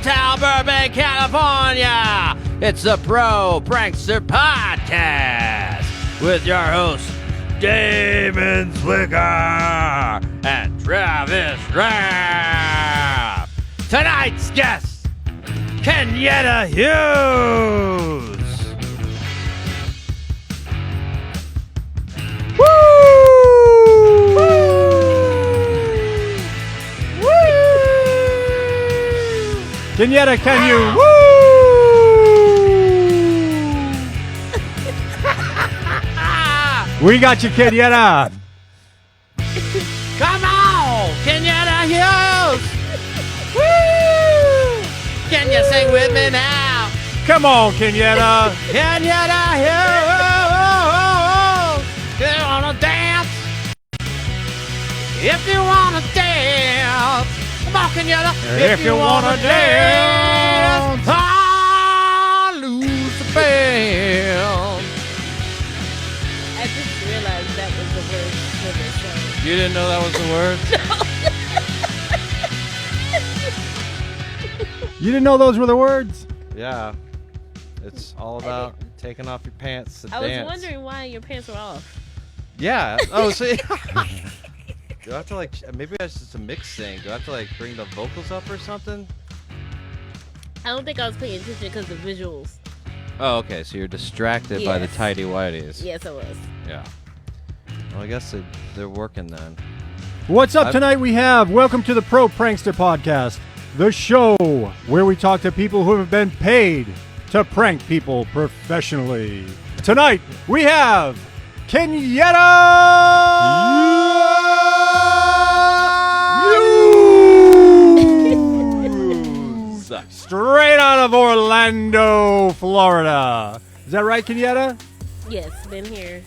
downtown Burbank, California. It's the Pro Prankster Podcast with your hosts, Damon Zwicker and Travis Draft. Tonight's guest, Kenyetta Hughes. Kenyetta, can you? Woo! We got you, Kenyetta. Come on, Kenyetta Hughes. Woo! Can you sing with me now? Come on, Kenyetta. Kenyetta Hughes. You wanna dance? If you wanna dance. Come on, Kenyetta. If you wanna dance, I lose the band. I just realized that was the word for this song. You didn't know that was the word? You didn't know those were the words? Yeah. It's all about taking off your pants to I dance. was wondering why your pants were off. Yeah. Oh, see. Do I have to maybe that's just a mix thing. Do I have to bring the vocals up or something? I don't think I was paying attention because of visuals. Oh, okay. So you're distracted by the Yes. tidy whities. Yes, I was. Yeah. Well, I guess they're working then. What's up tonight? We have Welcome to the Pro Prankster Podcast, the show where we talk to people who have been paid to prank people professionally. Tonight, we have Kenyetta Hughes, straight out of Orlando, Florida. Is that right, Kenyetta? Yes, been here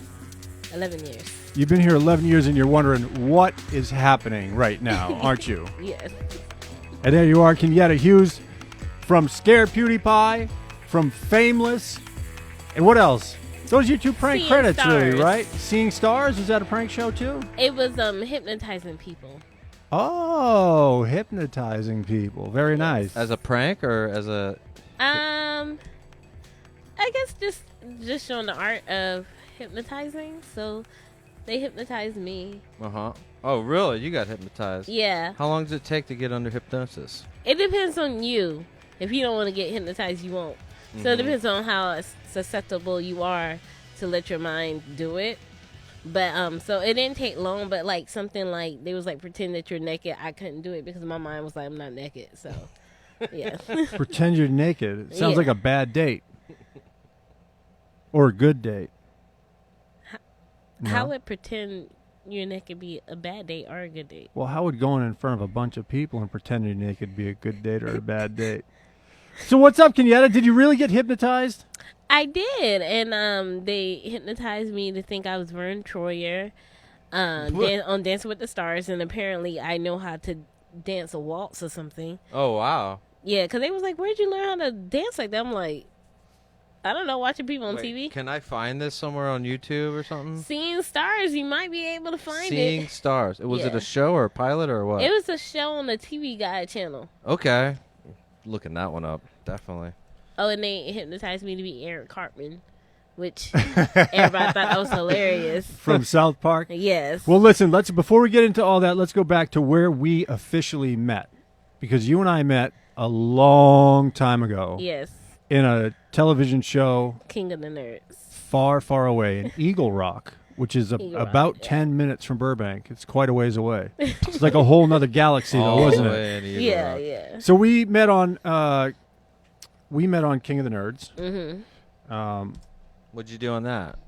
11 years. You've been here 11 years and you're wondering what is happening right now, aren't you? Yes. And there you are, Kenyetta Hughes from Scared Pewdiepie, from Fameless, and what else? Those are your two prank Seeing credits, really, Stars. right? Seeing Stars, is that a prank show too? It was hypnotizing people. Oh, hypnotizing people. Very nice. As a prank or as a... I guess just showing the art of hypnotizing. So they hypnotized me. Uh-huh. Oh, really? You got hypnotized? Yeah. How long does it take to get under hypnosis? It depends on you. If you don't want to get hypnotized, you won't. So it depends on how susceptible you are to let your mind do it. But so it didn't take long, but something like they was pretend that you're naked. I couldn't do it because my mind was like, I'm not naked. So yeah. Pretend you're naked. It sounds Yeah. like a bad date. Or a good date. How No? would pretend you're naked be a bad date or a good date? Well, how would going in front of a bunch of people and pretending you're naked be a good date or a bad date? So what's up, Kenyetta? Did you really get hypnotized? I did, and they hypnotized me to think I was Vern Troyer on Dancing with the Stars, and apparently I know how to dance a waltz or something. Oh, wow. Yeah, because they was like, where'd you learn how to dance like that? I'm like, I don't know, watching people on Wait, TV. Can I find this somewhere on YouTube or something? Seeing Stars, you might be able to find Seeing it. Stars. Was it Yeah. a show or a pilot or what? It was a show on the TV Guide channel. Okay. Looking that one up. Definitely. Oh, and they hypnotized me to be Eric Cartman, which everybody thought that was hilarious. From South Park? Yes. Well, listen, before we get into all that, let's go back to where we officially met. Because you and I met a long time ago Yes. in a television show King of the Nerds. far, far away in Eagle Rock, which is Eagle Rock, about yeah. 10 minutes from Burbank. It's quite a ways away. It's like a whole nother galaxy, though, All wasn't the it? way in Eagle Yeah, Rock. yeah. So we met on King of the Nerds. Mm-hmm. What'd you do on that?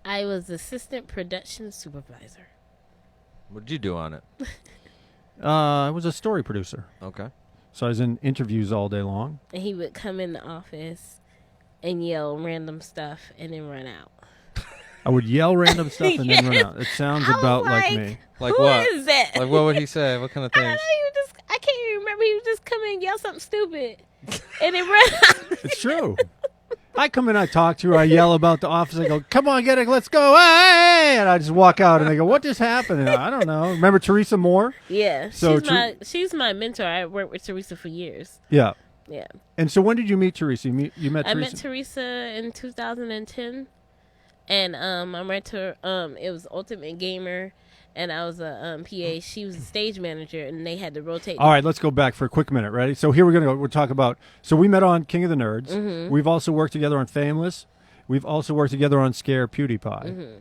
I was assistant production supervisor. What'd you do on it? I was a story producer. Okay. So I was in interviews all day long. And he would come in the office and yell random stuff and then run out. I would yell random stuff and then run out. It sounds I was about like me. Like Who what? is that? Like what would he say? What kind of I don't know, things? I can't even remember. He would just come in and yell something stupid and then run out. It's true. I come in, I talk to her, I yell about the office, I go, come on, get it, let's go, hey! And I just walk out and they go, what just happened? And I don't know. Remember Teresa Moore? Yeah, So she's my mentor. I worked with Teresa for years. Yeah. Yeah. And so when did you meet Teresa? You met Teresa? I met Teresa in 2010, and I met her. It was Ultimate Gamer, and I was a PA. She was a stage manager, and they had to rotate. All right, let's go back for a quick minute. Ready? So here we're gonna go. We'll talk about. So we met on King of the Nerds. Mm-hmm. We've also worked together on Fameless. We've also worked together on Scare Pewdiepie.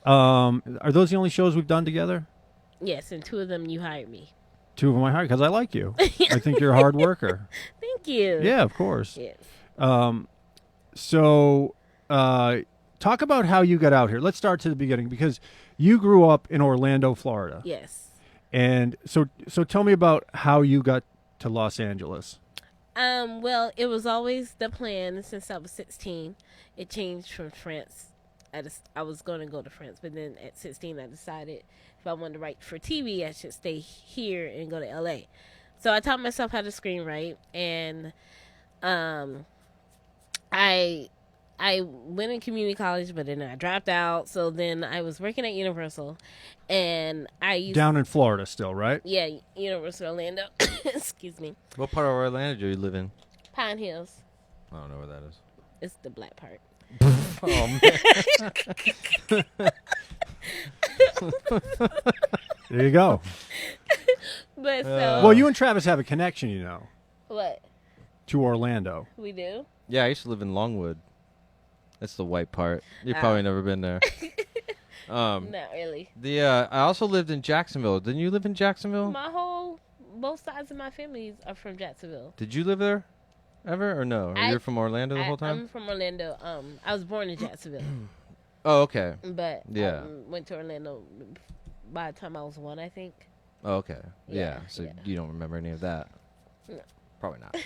Mm-hmm. Are those the only shows we've done together? Yes, and 2 of them you hired me. 2 of them I hired because I like you. I think you're a hard worker. Thank you. Yeah, of course. Yes. So talk about how you got out here. Let's start to the beginning because you grew up in Orlando, Florida. Yes. And so tell me about how you got to Los Angeles. Well, it was always the plan since I was 16. It changed from France. I was going to go to France, but then at 16 I decided if I wanted to write for TV, I should stay here and go to LA. So I taught myself how to screenwrite, and I went in community college, but then I dropped out. So then I was working at Universal, and I used Down in Florida still, right? yeah, Universal Orlando. Excuse me, What part of Orlando do you live in? Pine Hills. I don't know where that is. It's the black part. Oh man. There you go. But Well, you and Travis have a connection, you know, what to Orlando. we do? Yeah, I used to live in Longwood. That's the white part. You've probably never been there. Not really. I also lived in Jacksonville. Didn't you live in Jacksonville? Both sides of my families are from Jacksonville. Did you live there ever or no? Or you're from Orlando the whole time? I'm from Orlando. I was born in Jacksonville, Oh, okay. but Yeah. went to Orlando by the time I was 1, I think. Oh, okay. Yeah. Yeah, So yeah. you don't remember any of that? No. Probably not.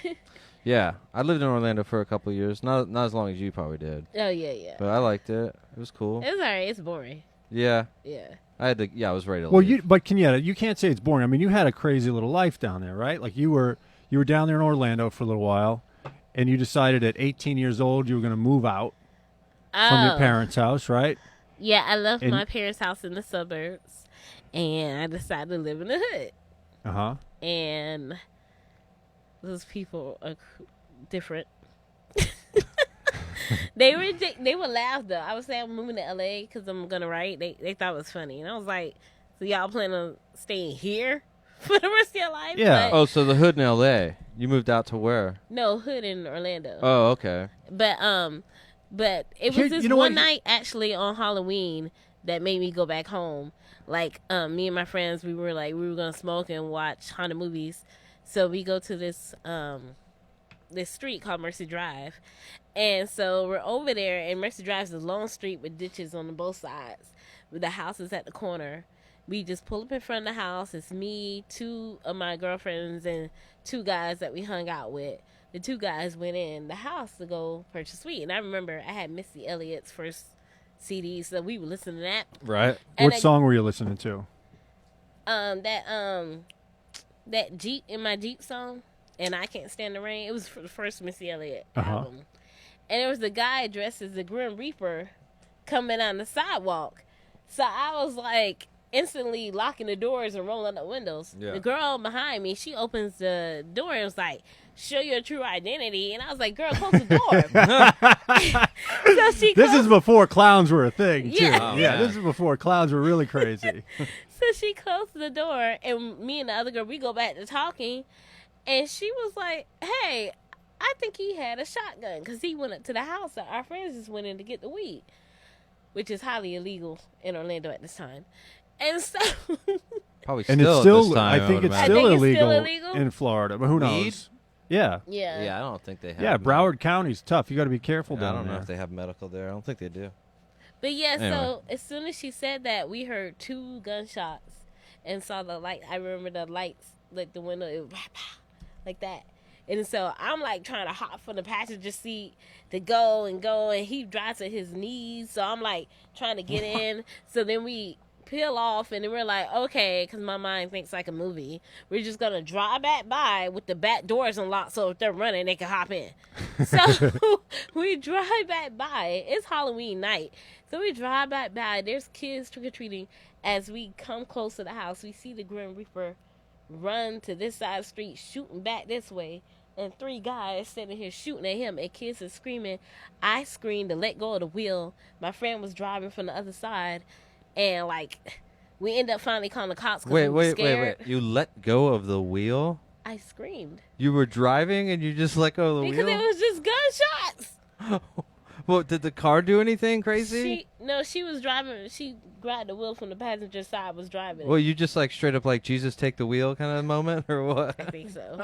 Yeah, I lived in Orlando for a couple of years. Not as long as you probably did, Oh yeah. but I liked it. It was cool. It's alright. It's boring. Yeah, Yeah. I had to. Yeah, I was ready to Well, leave. but Kenyetta, you can't say it's boring. I mean, you had a crazy little life down there, right? Like you were down there in Orlando for a little while, and you decided at 18 years old you were going to move out from your parents' house, right? Yeah, I left And- my parents' house in the suburbs, and I decided to live in the hood. Uh huh. And those people are different. They would laugh though. I would say I'm moving to LA because I'm gonna write. They thought it was funny, and I was like, "So y'all plan on staying here for the rest of your life?" Yeah. But Oh, so the hood in L.A. You moved out to where? no, hood in Orlando. Oh, okay. But it Here- was this you know one what? night actually on Halloween that made me go back home. Like me and my friends, we were gonna smoke and watch haunted movies. So we go to this street called Mercy Drive, and so we're over there. And Mercy Drive is a long street with ditches on both sides, with the houses at the corner. We just pull up in front of the house. It's me, 2 of my girlfriends, and 2 guys that we hung out with. The 2 guys went in the house to go purchase weed, and I remember I had Missy Elliott's first CD, so we were listening to that. Right. And What song were you listening to? That Jeep in my Jeep song, and I Can't Stand the Rain. It was for the first Missy Elliott Uh-huh. album, and there was a guy dressed as the Grim Reaper coming on the sidewalk. So I was like instantly locking the doors and rolling up windows. Yeah. The girl behind me, she opens the door and was like, "Show your true identity," and I was like, "Girl, close the door." So she This closed- is before clowns were a thing, too. Yeah. Oh, Yeah, man. this is before clowns were really crazy. So she closed the door, and me and the other girl, we go back to talking, and she was like, "Hey, I think he had a shotgun because he went up to the house that our friends just went in to get the weed, which is highly illegal in Orlando at this time." And so, Probably And still it's still, at this time, I think would it's imagine. still I think it's illegal, still illegal? in Florida, but who knows? Weed? Yeah. yeah. Yeah, I don't think they have. Yeah, that. Broward County's tough. You got to be careful I down don't know there. if they have medical there. I don't think they do. But yeah, Anyway. so as soon as she said that, we heard 2 gunshots and saw the light. I remember the lights, like the window, it was like that. And so I'm like trying to hop from the passenger seat to go, and he drives to his knees. So I'm like trying to get in. So then we peel off, and then we're like, okay, because my mind thinks like a movie. We're just going to drive back by with the back doors unlocked, so if they're running, they can hop in. So we drive back by. It's Halloween night. So we drive back by. There's kids trick-or-treating. As we come close to the house, we see the Grim Reaper run to this side of the street, shooting back this way. and 3 guys sitting here shooting at him, and kids are screaming. I screamed to let go of the wheel. My friend was driving from the other side, and like we ended up finally calling the cops. Wait. Scared. You let go of the wheel? I screamed. You were driving and you just let go of the because wheel? it was just gunshots. Well, did the car do anything crazy? She was driving. She grabbed the wheel from the passenger side, was driving. Well, you just like straight up like Jesus take the wheel kind of moment or what? I think so.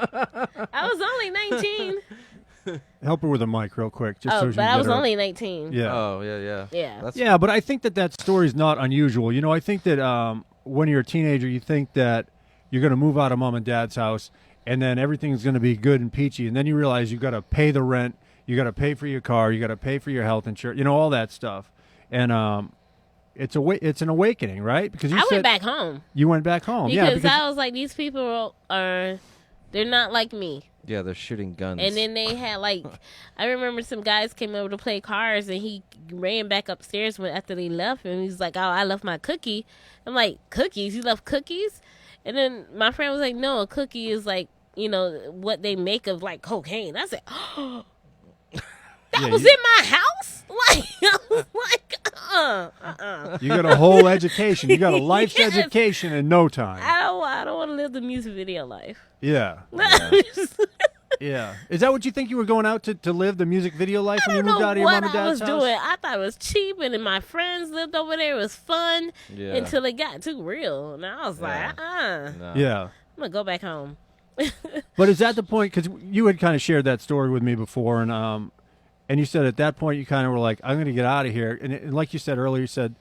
I was only 19. Help her with a mic real quick. Just so she but can I get was her. only 19. Yeah. Oh, yeah. Yeah. Yeah, but I think that story's not unusual. You know, I think that when you're a teenager, you think that you're going to move out of mom and dad's house, and then everything's going to be good and peachy, and then you realize you got to pay the rent, you got to pay for your car, you got to pay for your health insurance, all that stuff, and it's an awakening, right? Because I went back home. You went back home, because I was like, these people they're not like me. Yeah, they're shooting guns. And then they had I remember some guys came over to play cards, and he ran back upstairs after they left, and he's like, "Oh, I left my cookie." I'm like, "Cookies? You left cookies?" And then my friend was like, "No, a cookie is like what they make of like cocaine." I said, "Oh, that was in my house." Like I was like, You got a whole education. You got a life's Yes. education in no time. I don't want to live the music video life. Yeah. Yeah. Is that what you think you were going out to live, the music video life when you moved out of your mom and dad's house? I was doing. I thought it was cheap, and then my friends lived over there. It was fun until it got too real. And I was like, No. Yeah. I'm going to go back home. But is that the point? Because you had kind of shared that story with me before, and you said at that point you kind of were like, I'm going to get out of here. And like you said earlier, you said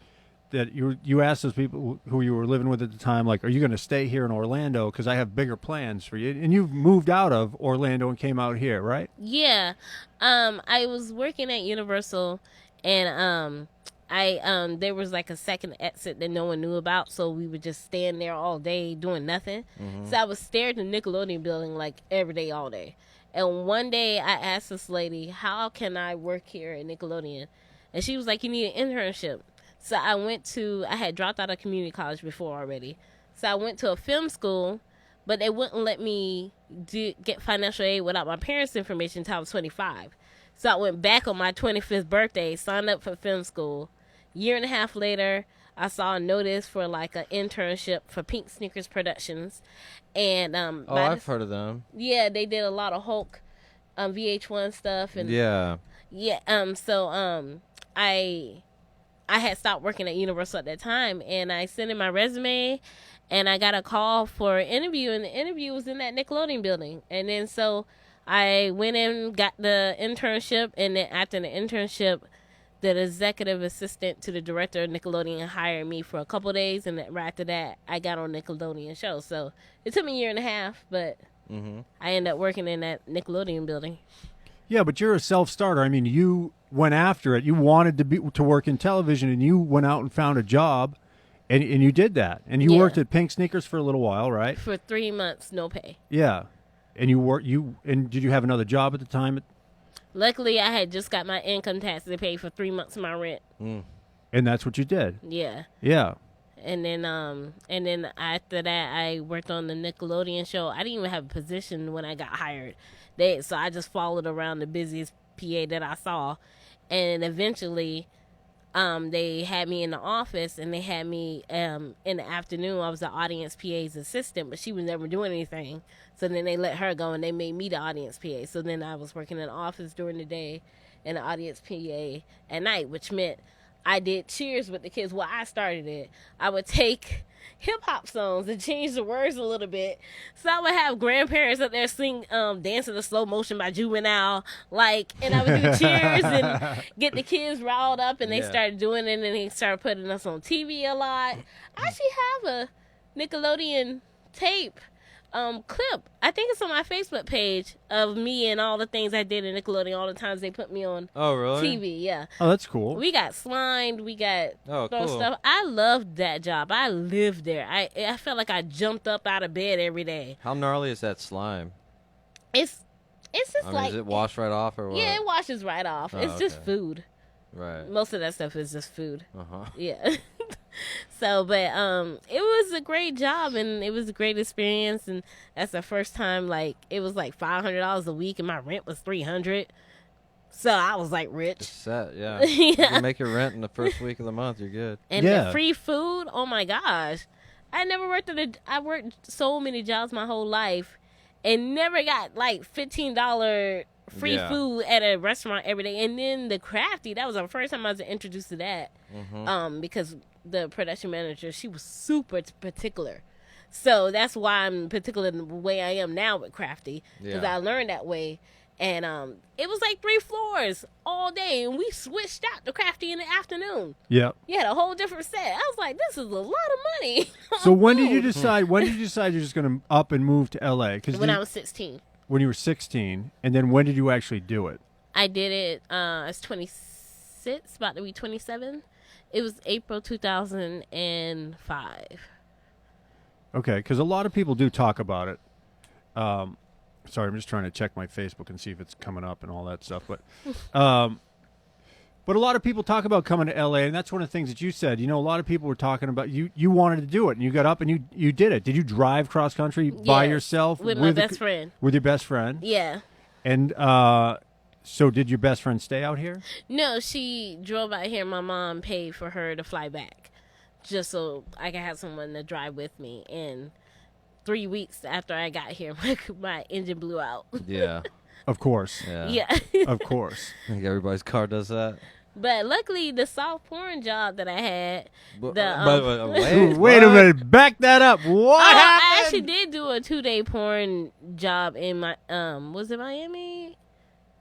that you asked those people who you were living with at the time, like, are you going to stay here in Orlando? Because I have bigger plans for you. And you've moved out of Orlando and came out here, right? Yeah. I was working at Universal, and there was like a second exit that no one knew about, so we would just stand there all day doing nothing. Mm-hmm. So I was staring at the Nickelodeon building like every day, all day. And one day I asked this lady, how can I work here at Nickelodeon? And she was like, you need an internship. So I had dropped out of community college before already. So I went to a film school, but they wouldn't let me get financial aid without my parents' information until I was 25. So I went back on my 25th birthday, signed up for film school. Year and a half later, I saw a notice for like an internship for Pink Sneakers Productions. And I've heard of them. Yeah, they did a lot of Hulk VH1 stuff. And yeah. So I had stopped working at Universal at that time, and I sent in my resume, and I got a call for an interview, and the interview was in that Nickelodeon building. And then so I went in, got the internship, and then after the internship, the executive assistant to the director of Nickelodeon hired me for a couple of days, and right after that, I got on Nickelodeon show. So it took me a year and a half, but I ended up working in that Nickelodeon building. Yeah, but you're a self-starter. I mean, you went after it. You wanted to work in television, and you went out and found a job, and you did that. And you worked at Pink Sneakers for a little while, right? For 3 months, no pay. Yeah. And did you have another job at the time? Luckily, I had just got my income tax to pay for 3 months of my rent. And that's what you did. Yeah. Yeah. And then after that, I worked on the Nickelodeon show. I didn't even have a position when I got hired. So I just followed around the busiest PA that I saw. And eventually, they had me in the office, and they had me in the afternoon. I was the audience PA's assistant, but she was never doing anything. So then they let her go, and they made me the audience PA. So then I was working in the office during the day and the audience PA at night, which meant I did cheers with the kids. Well, I started it. I would take hip-hop songs and change the words a little bit. So I would have grandparents up there sing Dancing to Slow Motion by Juvenile, and I would do cheers and get the kids riled up, and they started doing it, and they started putting us on TV a lot. I actually have a Nickelodeon tape clip. I think it's on my Facebook page of me and all the things I did in Nickelodeon, all the times they put me on TV. Yeah. Oh, that's cool. We got slimed. We got cool stuff. I loved that job. I lived there. I felt like I jumped up out of bed every day. How gnarly is that slime? It's just does it wash right off or what? Yeah, it washes right off. It's just food. Right. Most of that stuff is just food. Uh-huh. Yeah. So, but it was a great job and it was a great experience, and that's the first time like it was like $500 a week and my rent was $300. So I was like rich. It's set, yeah. You can make your rent in the first week of the month. You're good. And the free food. Oh my gosh, I never worked I worked so many jobs my whole life, and never got like $15 free food at a restaurant every day. And then the crafty, that was the first time I was introduced to that. Because the production manager, she was super particular. So that's why I'm particular in the way I am now with crafty, because I learned that way. And it was like 3 floors all day, and we switched out the crafty in the afternoon. Yeah. You had a whole different set. I was like, this is a lot of money. So when did you decide? When did you decide you're just going to up and move to LA? When I was 16. When you were 16, and then when did you actually do it? I did it. I was 26, about to be 27. It was April 2005. Okay, because a lot of people do talk about it. Sorry, I'm just trying to check my Facebook and see if it's coming up and all that stuff. But a lot of people talk about coming to LA, and that's one of the things that you said. You know, a lot of people were talking about you wanted to do it, and you got up and you did it. Did you drive cross country by yourself? With my best friend. With your best friend? Yeah. And so did your best friend stay out here? No, she drove out here. My mom paid for her to fly back just so I could have someone to drive with me. And 3 weeks after I got here, my engine blew out. Yeah. Of course. Yeah. Of course. I think everybody's car does that. But luckily, the soft porn job that I had. Wait a minute. Back that up. What happened? I actually did do a 2-day porn job in my, was it Miami?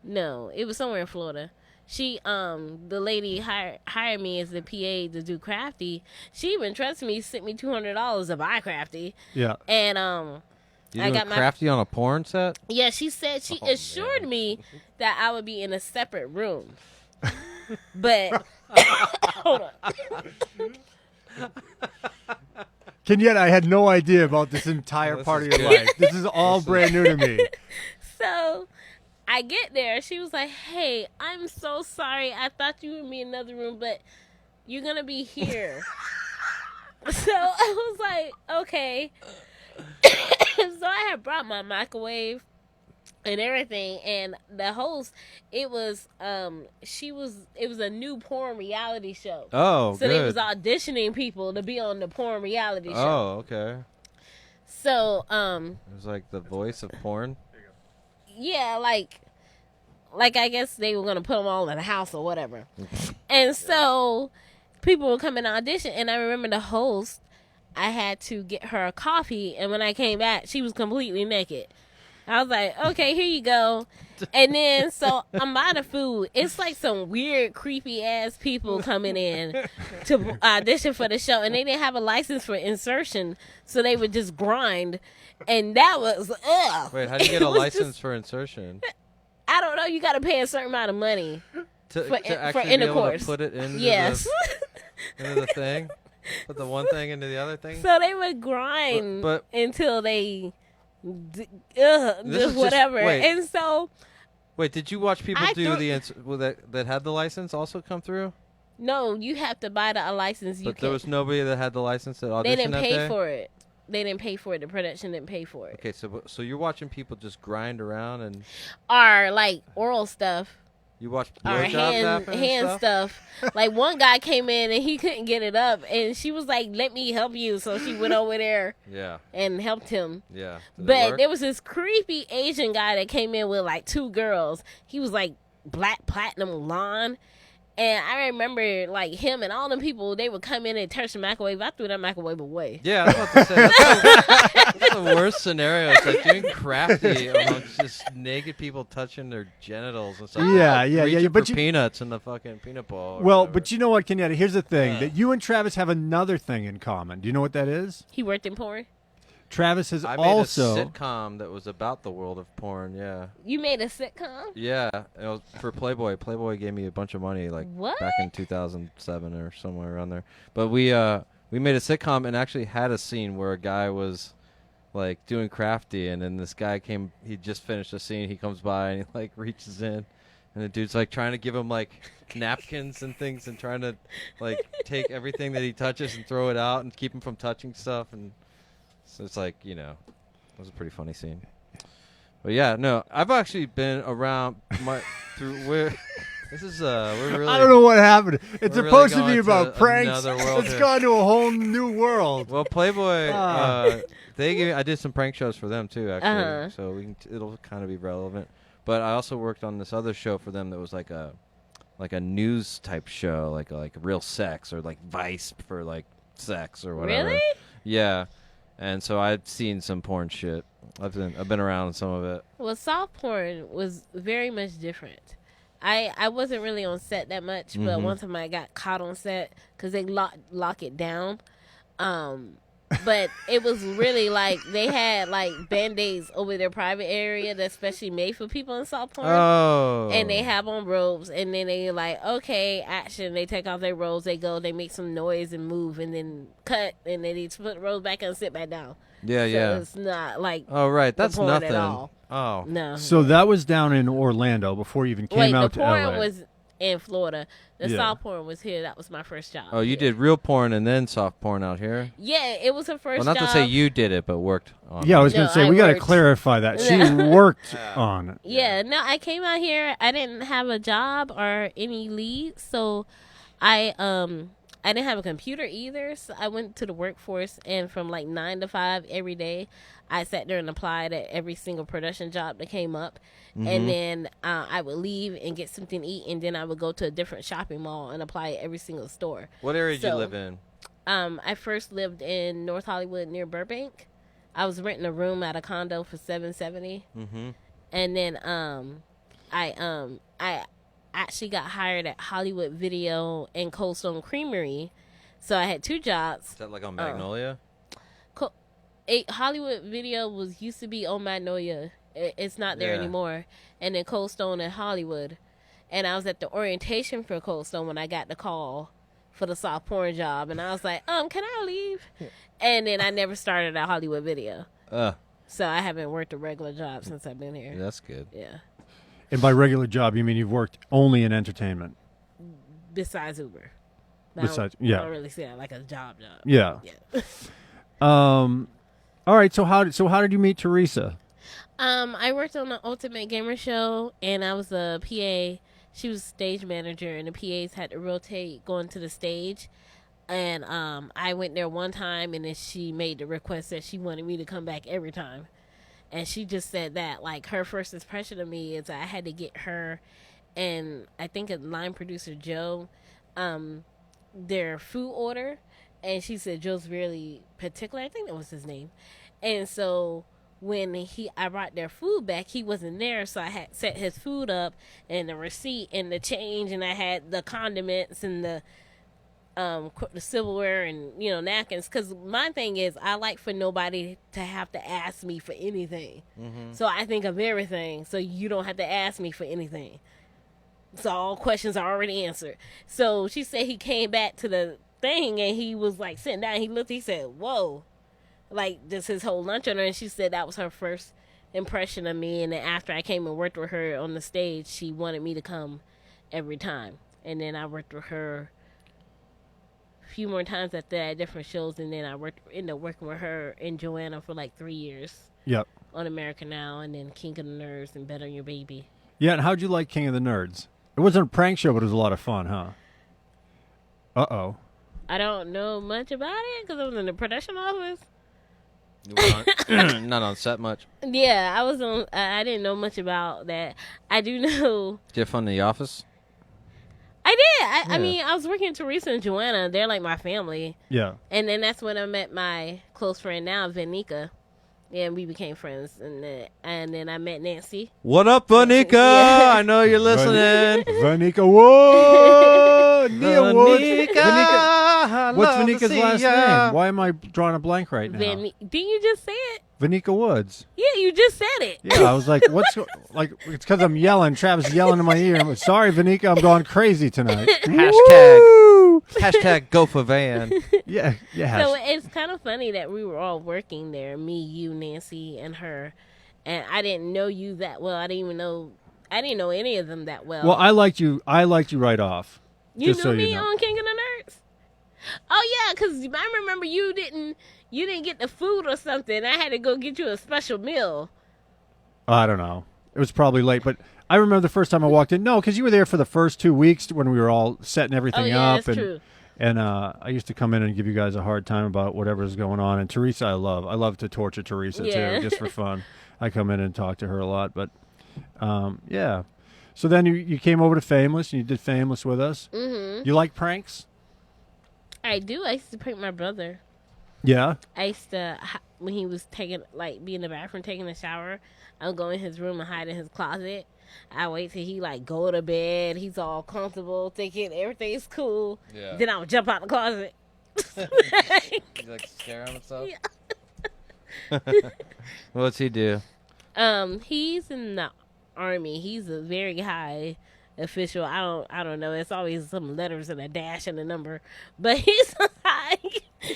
No, it was somewhere in Florida. She, the lady hired me as the PA to do crafty. She even trusted me, sent me $200 to buy crafty. Yeah. And, I got crafty on a porn set? Yeah, she said, she assured me that I would be in a separate room. But, hold on. Kenyetta, I had no idea about this entire part of your life. This is all brand new to me. So, I get there. She was like, hey, I'm so sorry. I thought you would be in another room, but you're going to be here. So, I was like, okay. So, I had brought my microwave and everything, and the host, it was a new porn reality show. Oh, so they was auditioning people to be on the porn reality show. Oh, okay. So it was like the voice of porn. Yeah, like I guess they were gonna put them all in a house or whatever. And so people would come and audition, and I remember the host, I had to get her a coffee, and when I came back, she was completely naked. I was like, okay, here you go. And then, so I'm out of food. It's like some weird, creepy-ass people coming in to audition for the show. And they didn't have a license for insertion, so they would just grind. And that was, ugh. Wait, how do you get a license for insertion? I don't know. You got to pay a certain amount of money to actually be able to put it into, into the thing? Put the one thing into the other thing? So they would grind but until they... just whatever. And so wait, did you watch people that had the license also come through? No, you have to buy the license. But there was nobody that had the license that auditioned. They didn't pay that day? for it. They didn't pay for it. The production didn't pay for it. Okay, so you're watching people just grind around and or like oral stuff. You watched hand stuff. Like one guy came in and he couldn't get it up, and she was like, "Let me help you." So she went over there, and helped him. Yeah, but there was this creepy Asian guy that came in with like 2 girls. He was like black platinum blonde, and I remember like him and all them people. They would come in and touch the microwave. I threw that microwave away. Yeah, I was about to say that's the worst scenario. It's like doing crafty amongst just naked people touching their genitals and stuff. Yeah. But peanuts in the fucking peanut ball. Well, but you know what, Kenyetta? Here's the thing: that you and Travis have another thing in common. Do you know what that is? He worked in porn. Travis has I also made a sitcom that was about the world of porn. Yeah. You made a sitcom? Yeah, it was for Playboy. Playboy gave me a bunch of money, like back in 2007 or somewhere around there. But we made a sitcom and actually had a scene where a guy was like doing crafty, and then this guy came. He just finished a scene. He comes by and he like reaches in, And the dude's like trying to give him like napkins and things and trying to like take everything that he touches and throw it out and keep him from touching stuff. And so it's like, it was a pretty funny scene. But yeah, no, I've actually been around this is we're really. I don't know what happened. It's really supposed to be about pranks. It's gone to a whole new world. Well, Playboy, I did some prank shows for them too, actually. So it'll kind of be relevant. But I also worked on this other show for them that was like a news type show, like real sex or like Vice for like sex or whatever. Really? Yeah. And so I've seen some porn shit. I've been around some of it. Well, soft porn was very much different. I wasn't really on set that much, but one time I got caught on set because they lock it down. But it was really like they had like Band-Aids over their private area that's specially made for people in soft porn. Oh. And they have on robes, and then they like, okay, action. They take off their robes, they go, they make some noise and move, and then cut, and then they put the robes back and sit back down. Yeah, so yeah. It's not like right. That's porn nothing. at all. Oh. No. So that was down in Orlando before you even came out to LA. The porn was in Florida. The soft porn was here. That was my first job. Oh, you did real porn and then soft porn out here? Yeah, it was her first job. Well, not to say you did it, but worked on Yeah, I was going to say, we got to clarify that. She worked on it. Yeah, no, I came out here. I didn't have a job or any leads, so I didn't have a computer either. So I went to the workforce, and from like 9 to 5 every day, I sat there and applied at every single production job that came up. And then I would leave and get something to eat, and then I would go to a different shopping mall and apply at every single store. What area did you live in? I first lived in North Hollywood near Burbank. I was renting a room at a condo for $770. And then I actually got hired at Hollywood Video and Cold Stone Creamery. So I had 2 jobs. Is that like on Magnolia? Hollywood Video used to be on Magnolia. It's not there anymore. And then Cold Stone in Hollywood. And I was at the orientation for Cold Stone when I got the call for the soft porn job. And I was like, can I leave? And then I never started at Hollywood Video. So I haven't worked a regular job since I've been here. That's good. Yeah. And by regular job, you mean you've worked only in entertainment? Besides Uber. I don't really see that like a job. Yeah. All right. So how did you meet Teresa? I worked on the Ultimate Gamer Show, and I was a PA. She was stage manager, and the PAs had to rotate going to the stage. And I went there one time, and then she made the request that she wanted me to come back every time. And she just said that, like, her first impression of me is I had to get her and I think a line producer, Joe, their food order. And she said Joe's really particular. I think that was his name. And so when I brought their food back, he wasn't there. So I had set his food up and the receipt and the change, and I had the condiments and the silverware and, napkins. Because my thing is, I like for nobody to have to ask me for anything. Mm-hmm. So I think of everything, so you don't have to ask me for anything. So all questions are already answered. So she said he came back to the thing, and he was like sitting down. He looked. He said, "Whoa!" Like just his whole lunch on her. And she said that was her first impression of me. And then after I came and worked with her on the stage, she wanted me to come every time. And then I worked with her a few more times after that at different shows. And then I ended up working with her and Joanna for like 3 years. Yep. On American Now, and then King of the Nerds and Bet on Your Baby. Yeah, and how'd you like King of the Nerds? It wasn't a prank show, but it was a lot of fun, huh? Uh-oh. I don't know much about it because I was in the production office. You were not on set much? Yeah, I was on. I didn't know much about that. I do know. Did you have fun in the office? I did. I mean, I was working with Teresa and Joanna. They're like my family. Yeah. And then that's when I met my close friend now, Vanika. Yeah, and we became friends. And then I met Nancy. What up, Vanika? Yeah. I know you're listening. Vanika Wood! Nia Wood! Vanika! What's Vanika's last name? Why am I drawing a blank right now? Didn't you just say it? Vanika Woods. Yeah, you just said it. Yeah, I was like, what's like? It's because I'm yelling. Travis yelling in my ear. I'm like, sorry, Vanika, I'm going crazy tonight. Hashtag go for Van. Yeah. So it's kind of funny that we were all working there. Me, you, Nancy, and her. And I didn't know you that well. I I didn't know any of them that well. Well, I liked you right off. You just knew so me you know. on King of the Nerds? Oh yeah, because I remember you didn't get the food or something. I had to go get you a special meal. I don't know. It was probably late, but I remember the first time I walked in. No, because you were there for the first 2 weeks when we were all setting everything Oh yeah, up. that's true. And I used to come in and give you guys a hard time about whatever's going on. And Teresa, I love to torture Teresa Yeah. too, just for fun. I come in and talk to her a lot, but yeah. So then you came over to Fameless and you did Fameless with us. Mm-hmm. You like pranks? I do. I used to prank my brother. Yeah. I used to, when he was be in the bathroom taking a shower, I would go in his room and hide in his closet. I wait till he go to bed. He's all comfortable, thinking everything's cool. Yeah. Then I would jump out the closet. You like scare him and stuff? Yeah. What's he do? He's in the Army. He's a very high official. I don't know. It's always some letters and a dash and a number, but he's high.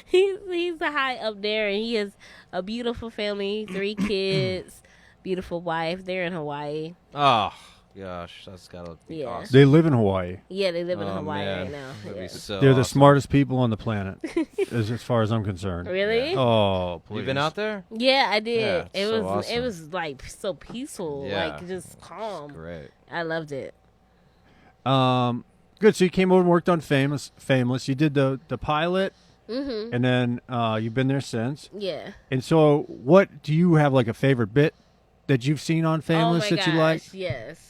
He's a high up there, and he has a beautiful family, 3 kids, beautiful wife. They're in Hawaii. Oh gosh, that's gotta be Yeah. awesome. They live in Hawaii. Yeah, they live in Oh, Hawaii man. right now. That'd be Yeah. so They're the awesome. smartest people on the planet, as far as I'm concerned. Really? Oh, please. You been out there? Yeah, I did. Yeah, it so was awesome. so peaceful, Yeah. just calm. Great. I loved it. Good. So you came over and worked on Fameless. You did the pilot, Mhm. and then you've been there since. Yeah. And so, what do you have a favorite bit that you've seen on Fameless oh my that gosh, you like? Yes.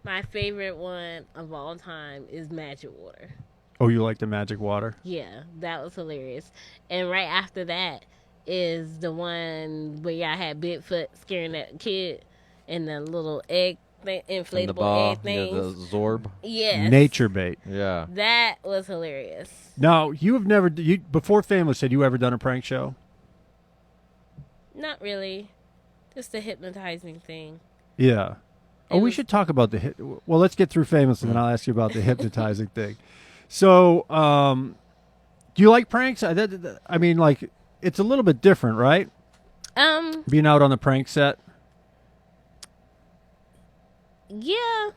My favorite one of all time is Magic Water. Oh, you like the magic water? Yeah, that was hilarious. And right after that is the one where y'all had Bigfoot scaring that kid and the little egg thing, And the inflatable ball, egg thing. yeah, the Zorb. Yes. Nature bait. Yeah. That was hilarious. Now, you have never before Fameless, had you ever done a prank show? Not really. Just a hypnotizing thing. Yeah. Oh, It we was- should talk about well, let's get through Fameless, and then I'll ask you about the hypnotizing thing. So, do you like pranks? I mean, it's a little bit different, right? Being out on the prank set. Yeah.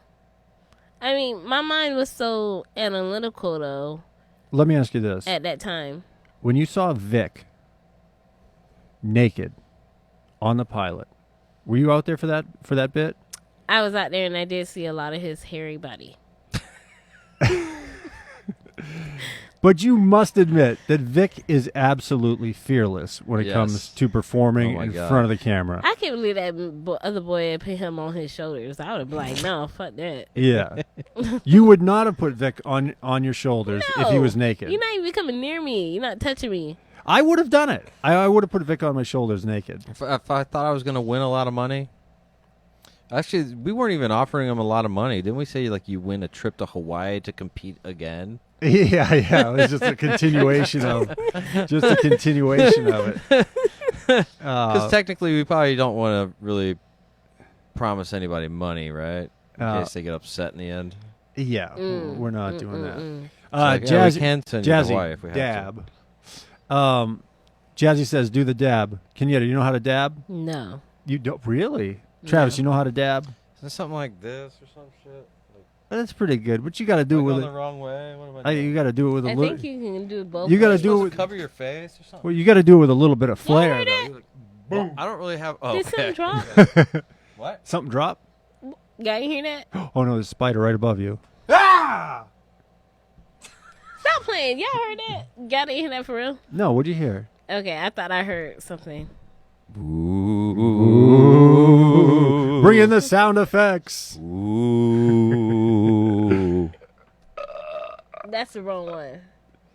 I mean, my mind was so analytical though Let me ask you this: at that time. when you saw Vic naked on the pilot, were you out there for that bit? I was out there and I did see a lot of his hairy body. But you must admit that Vic is absolutely fearless when it Yes. comes to performing Oh my in God. front of the camera. I can't believe that other boy had put him on his shoulders. I would have been like, no, fuck that. Yeah. You would not have put Vic on your shoulders if he No. was naked. You're not even coming near me. You're not touching me. I would have done it. I would have put Vic on my shoulders naked. If I thought I was gonna win a lot of money, actually, we weren't even offering him a lot of money. Didn't we say you win a trip to Hawaii to compete again? Yeah. It was just a continuation of it. Because technically, we probably don't want to really promise anybody money, right? In case they get upset in the end. Yeah, we're not doing that. It's like, we can send you to Hawaii Jazzy, if we have dab. Jazzy says, "Do the dab." Kenyetta, you know how to dab? No. You don't really, Travis? No. You know how to dab? Is it something like this or some shit? That's pretty good, but you got to do it Am I with going the it. wrong way? What am I You doing? got to do it with a I little. think you can do both. You gotta ways. do Supposed it- to cover your face or something. Well, you got to do it with a little bit of flair. heard though. it? Well, I don't really have. Oh, Did okay. something drop? What? Something drop? Y'all hear that? Oh no, there's a spider right above you. Stop playing. Y'all heard that? Y'all didn't hear that for real? No, what'd you hear? Okay, I thought I heard something. Ooh. Bring in the sound effects. Ooh. That's the wrong one.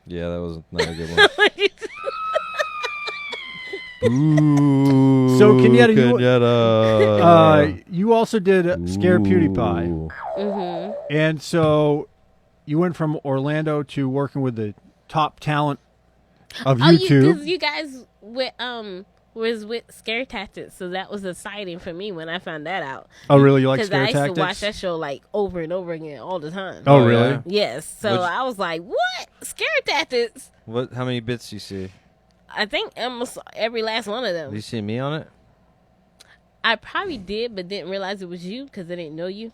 Yeah, that was not a good one. So, Kenyetta, Kenyetta. you also did Scare Pewdiepie, Ooh. Mm-hmm. and so you went from Orlando to working with the top talent of YouTube. You guys was with Scare Tactics, so that was exciting for me when I found that out. Oh, really? You like Because Scare I used Tactics? to watch that show over and over again all the time. Oh, Oh, really? yeah. Yes, so What'd you- I was like, "What Scare Tactics?" What? How many bits do you see? I think almost every last one of Do them. you see me on it? I probably did, but didn't realize it was you because I didn't know you.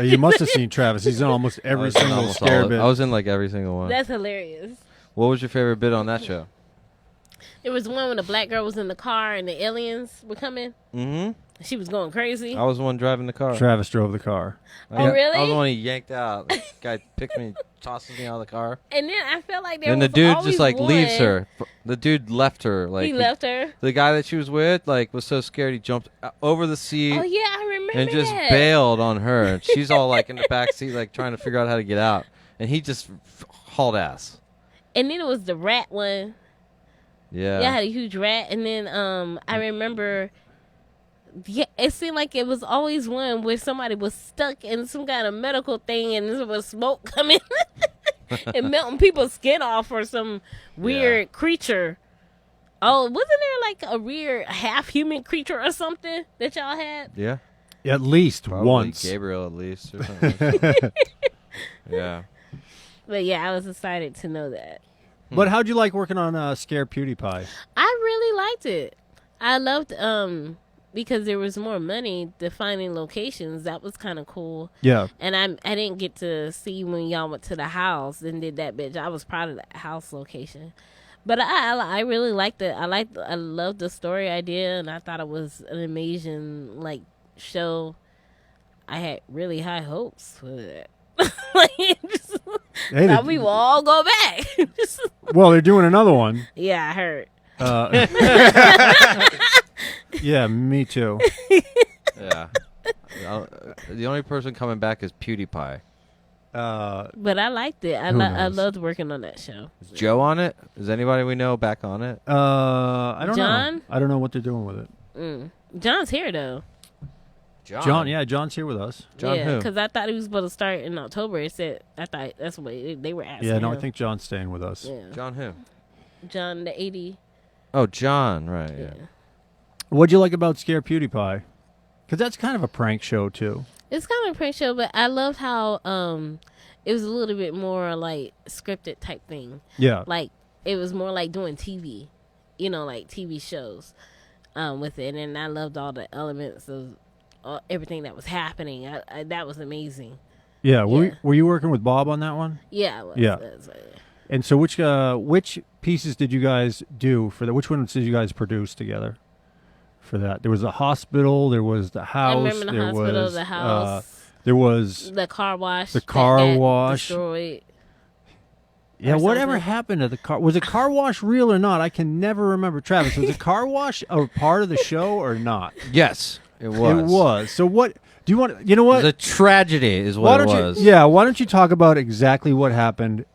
You must have seen Travis. He's in almost every single scare bit. I was in like every single one. That's hilarious. What was your favorite bit on that show? There was one when the black girl was in the car and the aliens were coming. Mm-hmm. She was going crazy. I was the one driving the car. Travis drove the car. Oh, really? I was the one he yanked out. The guy picked me and tosses me out of the car. And then I felt like there and was the dude always just like one. leaves her. The dude left her. Like He left her. The guy that she was with like was so scared he jumped over the seat. Oh yeah, I remember and just that. bailed on her. And she's all like in the back seat, like trying to figure out how to get out. And he just hauled ass. And then it was the rat one. Yeah. Yeah, I had a huge rat. And then I remember, yeah, it seemed like it was always one where somebody was stuck in some kind of medical thing and there was smoke coming and melting people's skin off or some weird creature. Oh, wasn't there like a weird half-human creature or something that y'all had? Yeah. At least Probably once. Gabriel at least or something. Yeah. But yeah, I was excited to know that. But how'd you like working on Scare Pewdiepie? I really liked it. I loved because there was more money defining locations. That was kind of cool. Yeah. And I didn't get to see when y'all went to the house and did that bitch. I was proud of that house location. But I really liked it. I loved the story idea, and I thought it was an amazing like show. I had really high hopes for it. Hey, thought we will all go back. well, they're doing another one. Yeah, I heard. Yeah, me too. Yeah. The only person coming back is Pewdiepie. But I liked it. I loved working on that show. Is Joe on it? Is anybody we know back on it? I don't know. John? I don't know what they're doing with it. John's here though. John, yeah, John's here with us. John yeah, who? because I thought he was supposed to start in October. It said I thought that's what they were asking. Yeah, no, I him. think John's staying with us. Yeah. John who? John the 80. Oh, John, right, yeah. What'd you like about Scare Pewdiepie? Because that's kind of a prank show, too. It's kind of a prank show, but I loved how it was a little bit more like scripted type thing. Yeah. Like it was more like doing TV, like TV shows with it. And I loved all the elements of everything that was happening. That was amazing. Yeah. Were you working with Bob on that one? Yeah, I was. Yeah. And so which pieces did you guys do for that? Which ones did you guys produce together for that? There was the hospital. There was the house. I remember the hospital, the house. There was the car wash. The car that wash. Destroyed. Yeah, whatever happened to the car? Was the car wash real or not? I can never remember. Travis, was the car wash a part of the show or not? Yes, it was. It was. So what do you want? You know what? It was a tragedy is what it was. Why don't you talk about exactly what happened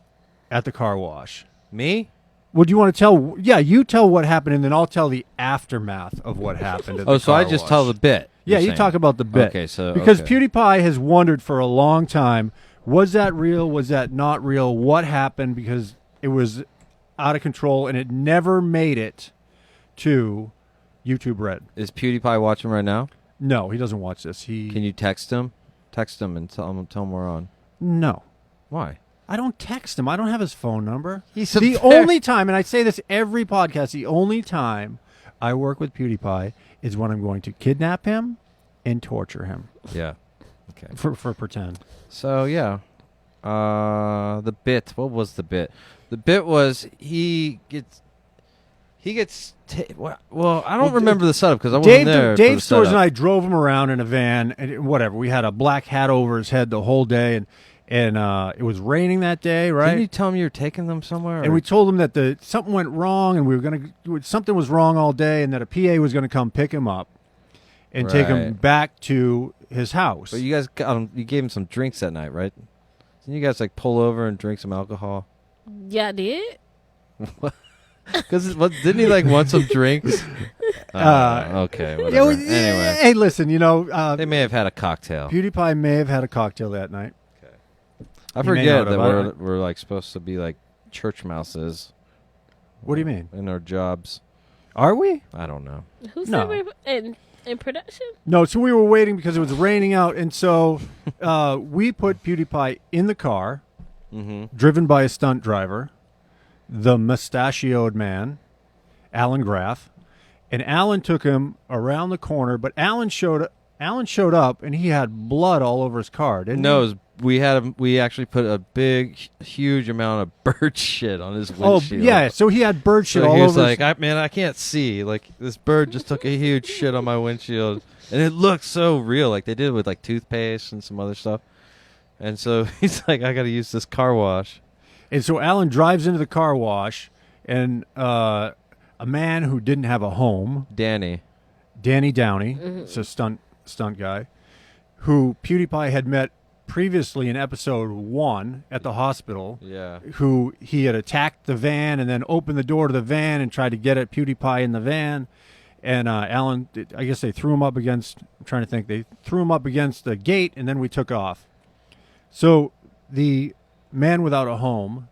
at the car wash? Me? Would you want to tell? Yeah, you tell what happened, and then I'll tell the aftermath of what happened at the car so I just wash. tell the bit. Yeah, you saying. talk about the bit. Okay, so because Pewdiepie has wondered for a long time, was that real? Was that not real? What happened? Because it was out of control, and it never made it to YouTube Red. Is PewDiePie watching right now? No, he doesn't watch this. Can you text him? Text him and tell him we're on. No. Why? I don't text him. I don't have his phone number. He's the only time, and I say this every podcast, the only time I work with PewDiePie is when I'm going to kidnap him and torture him. Yeah. Okay. For pretend. So, yeah. The bit. What was the bit? The bit was he gets... well, I don't remember the setup because I wasn't there. Dave Stores and I drove him around in a van, and whatever. We had a black hat over his head the whole day, and it was raining that day, right? Didn't you tell him you were taking them somewhere? And we told him that something went wrong, and something was wrong all day, and that a PA was going to come pick him up and take him back to his house. But you guys you gave him some drinks that night, right? Didn't you guys pull over and drink some alcohol? Yeah, I did. Because didn't he want some drinks? Okay, whatever. Anyway, hey, listen, they may have had a cocktail. PewDiePie may have had a cocktail that night. Okay, I forget that we're supposed to be church mouses. What do you mean? In our jobs, are we? I don't know. Who said we're in production? No, so we were waiting because it was raining out, and so we put PewDiePie in the car, driven by a stunt driver. The mustachioed man, Alan Graff, and Alan took him around the corner, but Alan showed Alan showed up and he had blood all over his car, didn't No, he? we actually put a big, huge amount of bird shit on his Oh, windshield. yeah. So he had bird shit So all he was over like, I can't see. Like, this bird just took a huge shit on my windshield. And it looked so real. Like, they did it with, like, toothpaste and some other stuff. And so he's like, I got to use this car wash. And so Alan drives into the car wash, and a man who didn't have a home, Danny Downey, it's a stunt guy, who PewDiePie had met previously in episode 1 at the hospital. Yeah. Who he had attacked the van and then opened the door to the van and tried to get at PewDiePie in the van. And Alan, I guess they threw him up against, I'm trying to think, they threw him up against the gate, and then we took off. So the man without a home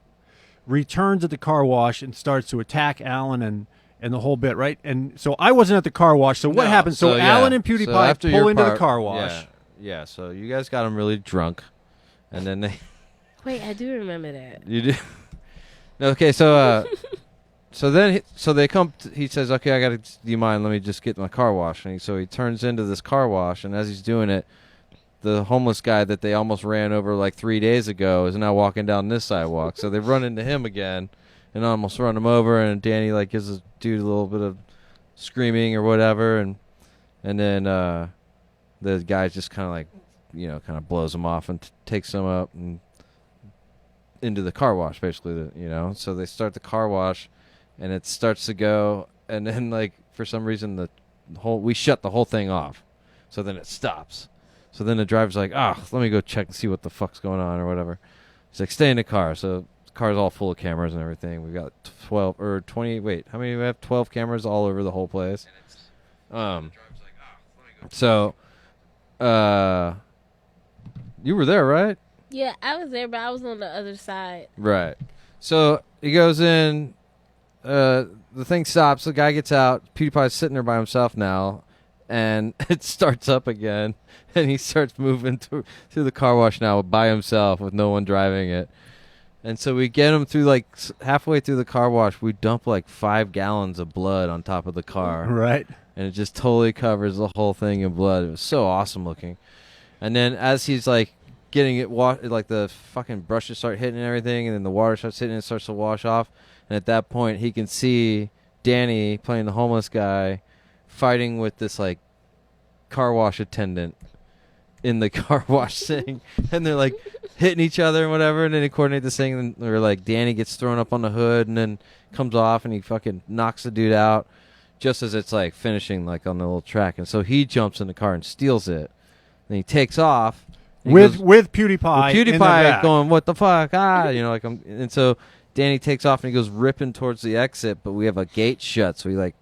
returns at the car wash and starts to attack Alan and the whole bit, right? And so I wasn't at the car wash. So what happened? So Alan and PewDiePie pull into the car wash. Yeah, so you guys got him really drunk. And then they... Wait, I do remember that. You do? Okay, so... So then, they come. He says, "Okay, I got to. Do you mind? Let me just get my car wash." And so he turns into this car wash, and as he's doing it, the homeless guy that they almost ran over like 3 days ago is now walking down this sidewalk. So they run into him again, and almost run him over. And Danny like gives the dude a little bit of screaming or whatever, and then the guy just kind of like, kind of blows him off and takes him up and into the car wash, basically. So they start the car wash. And it starts to go, and then like for some reason we shut the whole thing off, so then it stops. So then the driver's like, let me go check and see what the fuck's going on or whatever. He's like, stay in the car. So the car's all full of cameras and everything. We got 12 or 20. Wait, how many do we have? 12 cameras all over the whole place. So, you were there, right? Yeah, I was there, but I was on the other side. Right. So he goes in. The thing stops. The guy gets out. PewDiePie's sitting there by himself now, and it starts up again. And he starts moving through the car wash now by himself with no one driving it. And so we get him through like halfway through the car wash. We dump like 5 gallons of blood on top of the car. Right. And it just totally covers the whole thing in blood. It was so awesome looking. And then as he's like getting it like the fucking brushes start hitting and everything, and then the water starts hitting and it starts to wash off. And at that point, he can see Danny playing the homeless guy fighting with this, like, car wash attendant in the car wash thing. And they're, like, hitting each other and whatever. And then they coordinate this thing. And they're like, Danny gets thrown up on the hood and then comes off. And he fucking knocks the dude out just as it's, like, finishing, like, on the little track. And so he jumps in the car and steals it. And he takes off. With PewDiePie in the back. Going, what the fuck? And so... Danny takes off and he goes ripping towards the exit, but we have a gate shut, so he like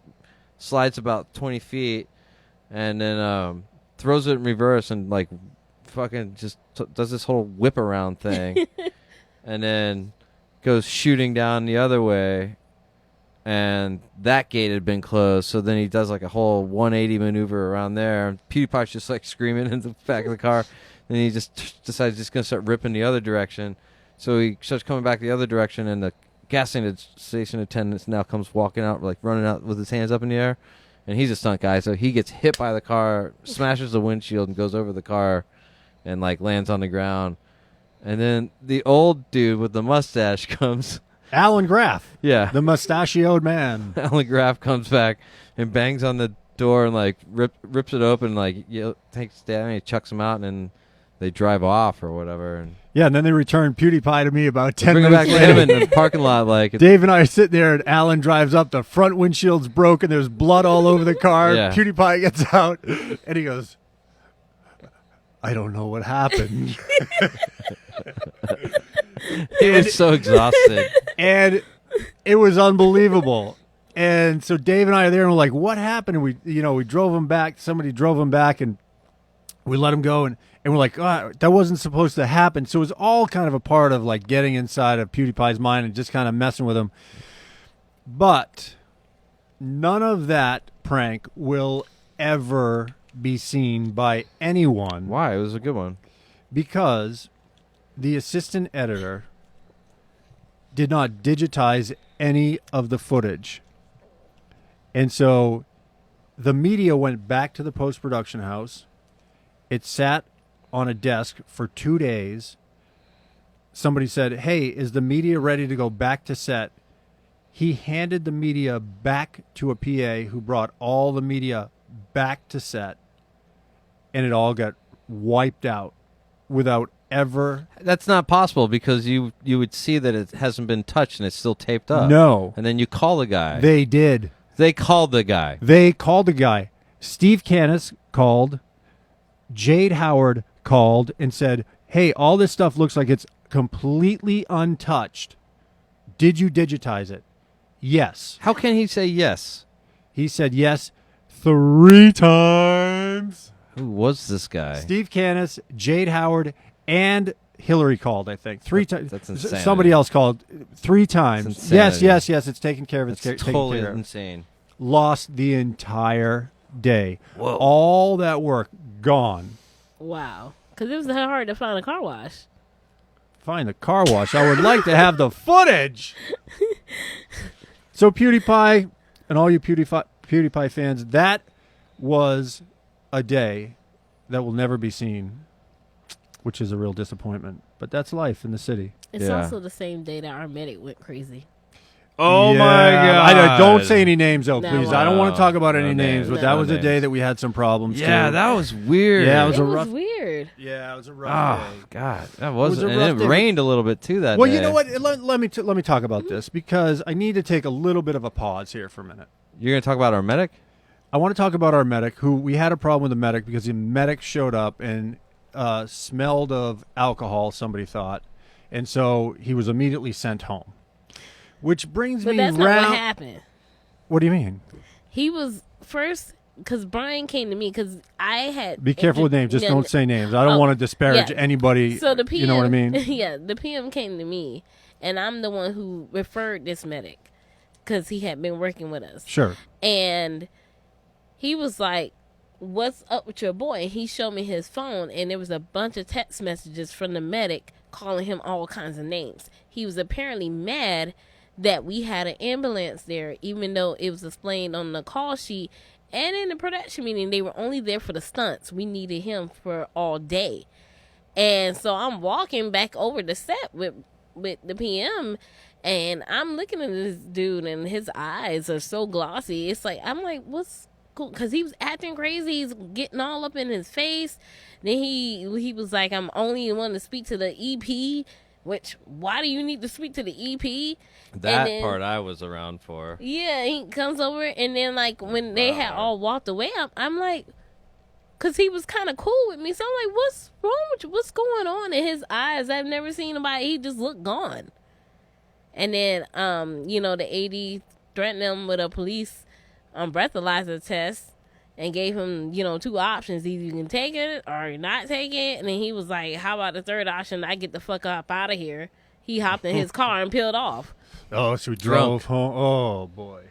slides about 20 feet and then throws it in reverse and like fucking just does this whole whip around thing and then goes shooting down the other way, and that gate had been closed, so then he does like a whole 180 maneuver around there, and PewDiePie's just like screaming in the back of the car, and he just decides he's going to start ripping the other direction. So he starts coming back the other direction, and the gas station attendant now comes walking out, like running out with his hands up in the air. And he's a stunt guy, so he gets hit by the car, smashes the windshield, and goes over the car and, like, lands on the ground. And then the old dude with the mustache comes. Alan Graff. Yeah. The mustachioed man. Alan Graff comes back and bangs on the door and, like, rips it open, like, takes Danny, he chucks him out, and then they drive off or whatever. And yeah, and then they return PewDiePie to me about 10 bring minutes him back later. to him in the parking lot. Like Dave and I are sitting there, and Alan drives up. The front windshield's broken. There's blood all over the car. Yeah. PewDiePie gets out, and he goes, I don't know what happened. He was so exhausted. And it was unbelievable. And so Dave and I are there, and we're like, what happened? And we drove him back. Somebody drove him back, and we let him go, and we're like, oh, that wasn't supposed to happen. So it was all kind of a part of like getting inside of PewDiePie's mind and just kind of messing with him. But none of that prank will ever be seen by anyone. Why? It was a good one. Because the assistant editor did not digitize any of the footage. And so the media went back to the post-production house It sat on a desk for 2 days. Somebody said, "Hey, is the media ready to go back to set?" He handed the media back to a PA who brought all the media back to set, and it all got wiped out without ever. That's not possible because you would see that it hasn't been touched and it's still taped up. No. And then you call the guy. They did. They called the guy. They called the guy. Steve Canis called. Jade Howard called and said, "Hey, all this stuff looks like it's completely untouched. Did you digitize it?" Yes. How can he say yes? He said yes 3 times. Who was this guy? Steve Canis, Jade Howard, and Hillary called, I think. 3 times. That's insanity. Somebody else called 3 times. Yes. It's taken care of. It's That's taken totally care of. insane. Lost the entire day. Whoa. All that work gone. Wow. Because it was hard to find a car wash. Find the car wash. I would like to have the footage. So Pewdiepie and all you Pewdiepie fans, that was a day that will never be seen, which is a real disappointment. But that's life in the city. It's Yeah. also the same day that our medic went crazy. Oh Yeah. my God. Don't say any names, though, No, please. I don't want to talk about any no names, but names. that No was a names. day that we had some problems. Yeah, too. that was weird. Yeah, it was It a was rough. weird. Yeah, it was a rough Oh day. God, that was was, a and rough it day. rained a little bit too that Well, day. you know what? Let me talk about this because I need to take a little bit of a pause here for a minute. You're gonna talk about our medic? I want to talk about our medic, who we had a problem with the medic because the medic showed up and smelled of alcohol, somebody thought, and so he was immediately sent home. Which brings But me that's round. not what happened. What do you mean? He was first, because Brian came to me, because I had... Be careful with names. Just don't say names. I don't Oh, want to disparage yeah. anybody. So the PM, you know what I mean? Yeah, the PM came to me, and I'm the one who referred this medic, because he had been working with us. Sure. And he was like, "What's up with your boy?" And he showed me his phone, and there was a bunch of text messages from the medic calling him all kinds of names. He was apparently mad that we had an ambulance there, even though it was explained on the call sheet and in the production meeting they were only there for the stunts. We needed him for all day. And so I'm walking back over the set with the PM, and I'm looking at this dude, and his eyes are so glossy. It's like, I'm like, what's cool? Because he was acting crazy. He's getting all up in his face. Then he was like, "I'm only one to speak to the EP." Which, why do you need to speak to the EP? That then, part I was around for. Yeah, he comes over, and then, like, when they had all walked away, I'm like, because he was kind of cool with me. So I'm like, what's wrong with you? What's going on in his eyes? I've never seen anybody. He just looked gone. And then, the AD threatened him with a police breathalyzer test and gave him, 2 options. Either you can take it or not take it. And then he was like, how about the third option? I get the fuck up out of here. He hopped in his car and peeled off. Oh, so we drove home. Oh, boy.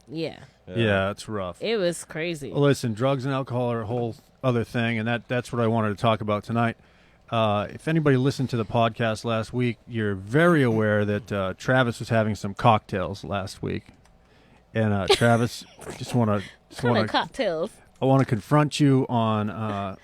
Yeah. Yeah, it's rough. It was crazy. Well, listen, drugs and alcohol are a whole other thing, and that's what I wanted to talk about tonight. If anybody listened to the podcast last week, you're very aware that Travis was having some cocktails last week. And Travis, just want to cocktails. I want to confront you on.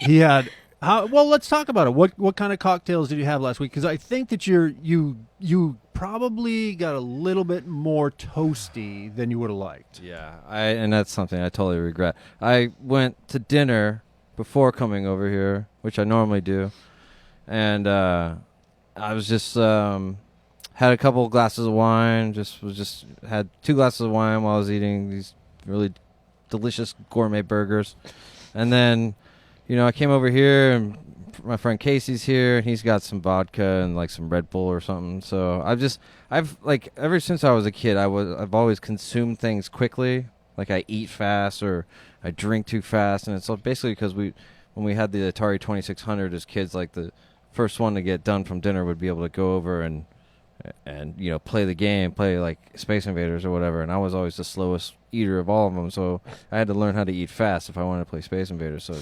He had well. Let's talk about it. What kind of cocktails did you have last week? Because I think that you probably got a little bit more toasty than you would have liked. Yeah, and that's something I totally regret. I went to dinner before coming over here, which I normally do, and I was just had a couple glasses of wine. Just had 2 glasses of wine while I was eating these really delicious gourmet burgers, and then I came over here and my friend Casey's here and he's got some vodka and like some Red Bull or something. So I've like ever since I was a kid, I've always consumed things quickly. Like I eat fast or I drink too fast, and it's basically because when we had the Atari 2600 as kids, like the first one to get done from dinner would be able to go over and play the game, play like Space Invaders or whatever, and I was always the slowest eater of all of them, so I had to learn how to eat fast if I wanted to play Space Invaders. So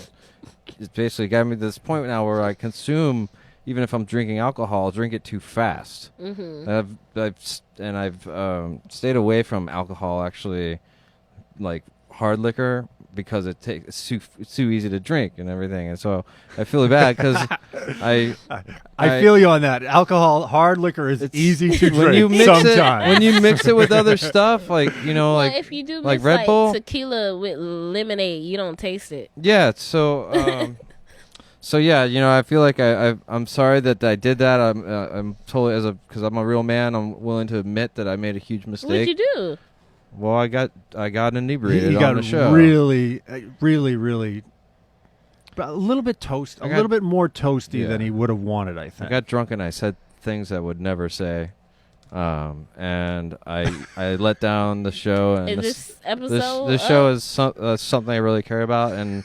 it's basically got me to this point now where I consume, even if I'm drinking alcohol, drink it too fast. Mm-hmm. I've stayed away from alcohol, actually, like hard liquor, because it's too easy to drink and everything, and so I feel bad because I feel you on that. Alcohol, hard liquor is easy to when drink you mix sometimes. when you mix it with other stuff, like well, like if you do like mix, Red Bull, tequila with lemonade, you don't taste it. yeah. So so yeah, I feel like I'm sorry that I did that. I'm totally because I'm a real man. I'm willing to admit that I made a huge mistake. What'd you do? Well, I got inebriated He on got the show. really a little bit a little bit more toasty than he would have wanted, I think. I got drunk and I said things I would never say, and I let down the show. And Is this episode? This show is something I really care about, and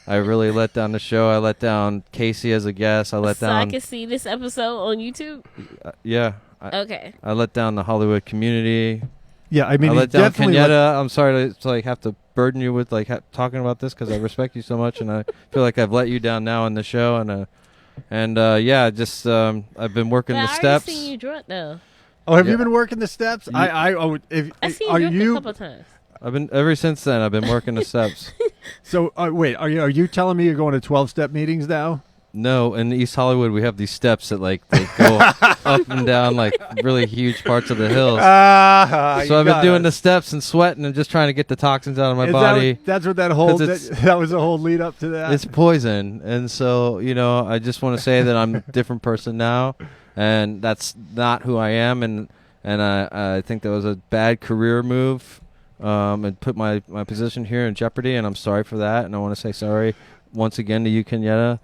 I really let down the show. I let down Casey as a guest. I let down. I can see this episode on YouTube. Yeah. Okay. I let down the Hollywood community. Yeah, I mean, I let down definitely Kenyetta. I'm sorry to have to burden you with talking about this because I respect you so much, and I feel like I've let you down now in the show, and yeah, just I've been working the steps. I've seen you drunk though. Oh, have you been working the steps? I seen you drunk a couple times. I've been ever since then. I've been working the steps. So wait, are you telling me you're going to 12-step meetings now? No, in East Hollywood we have these steps that they go up and down really huge parts of the hills. So I've been doing the steps and sweating and just trying to get the toxins out of my body. That's what that was a whole lead up to that. It's poison, and so I just want to say that I'm a different person now, and that's not who I am, and I think that was a bad career move, and put my position here in jeopardy, and I'm sorry for that, and I want to say sorry once again to you, Kenyetta.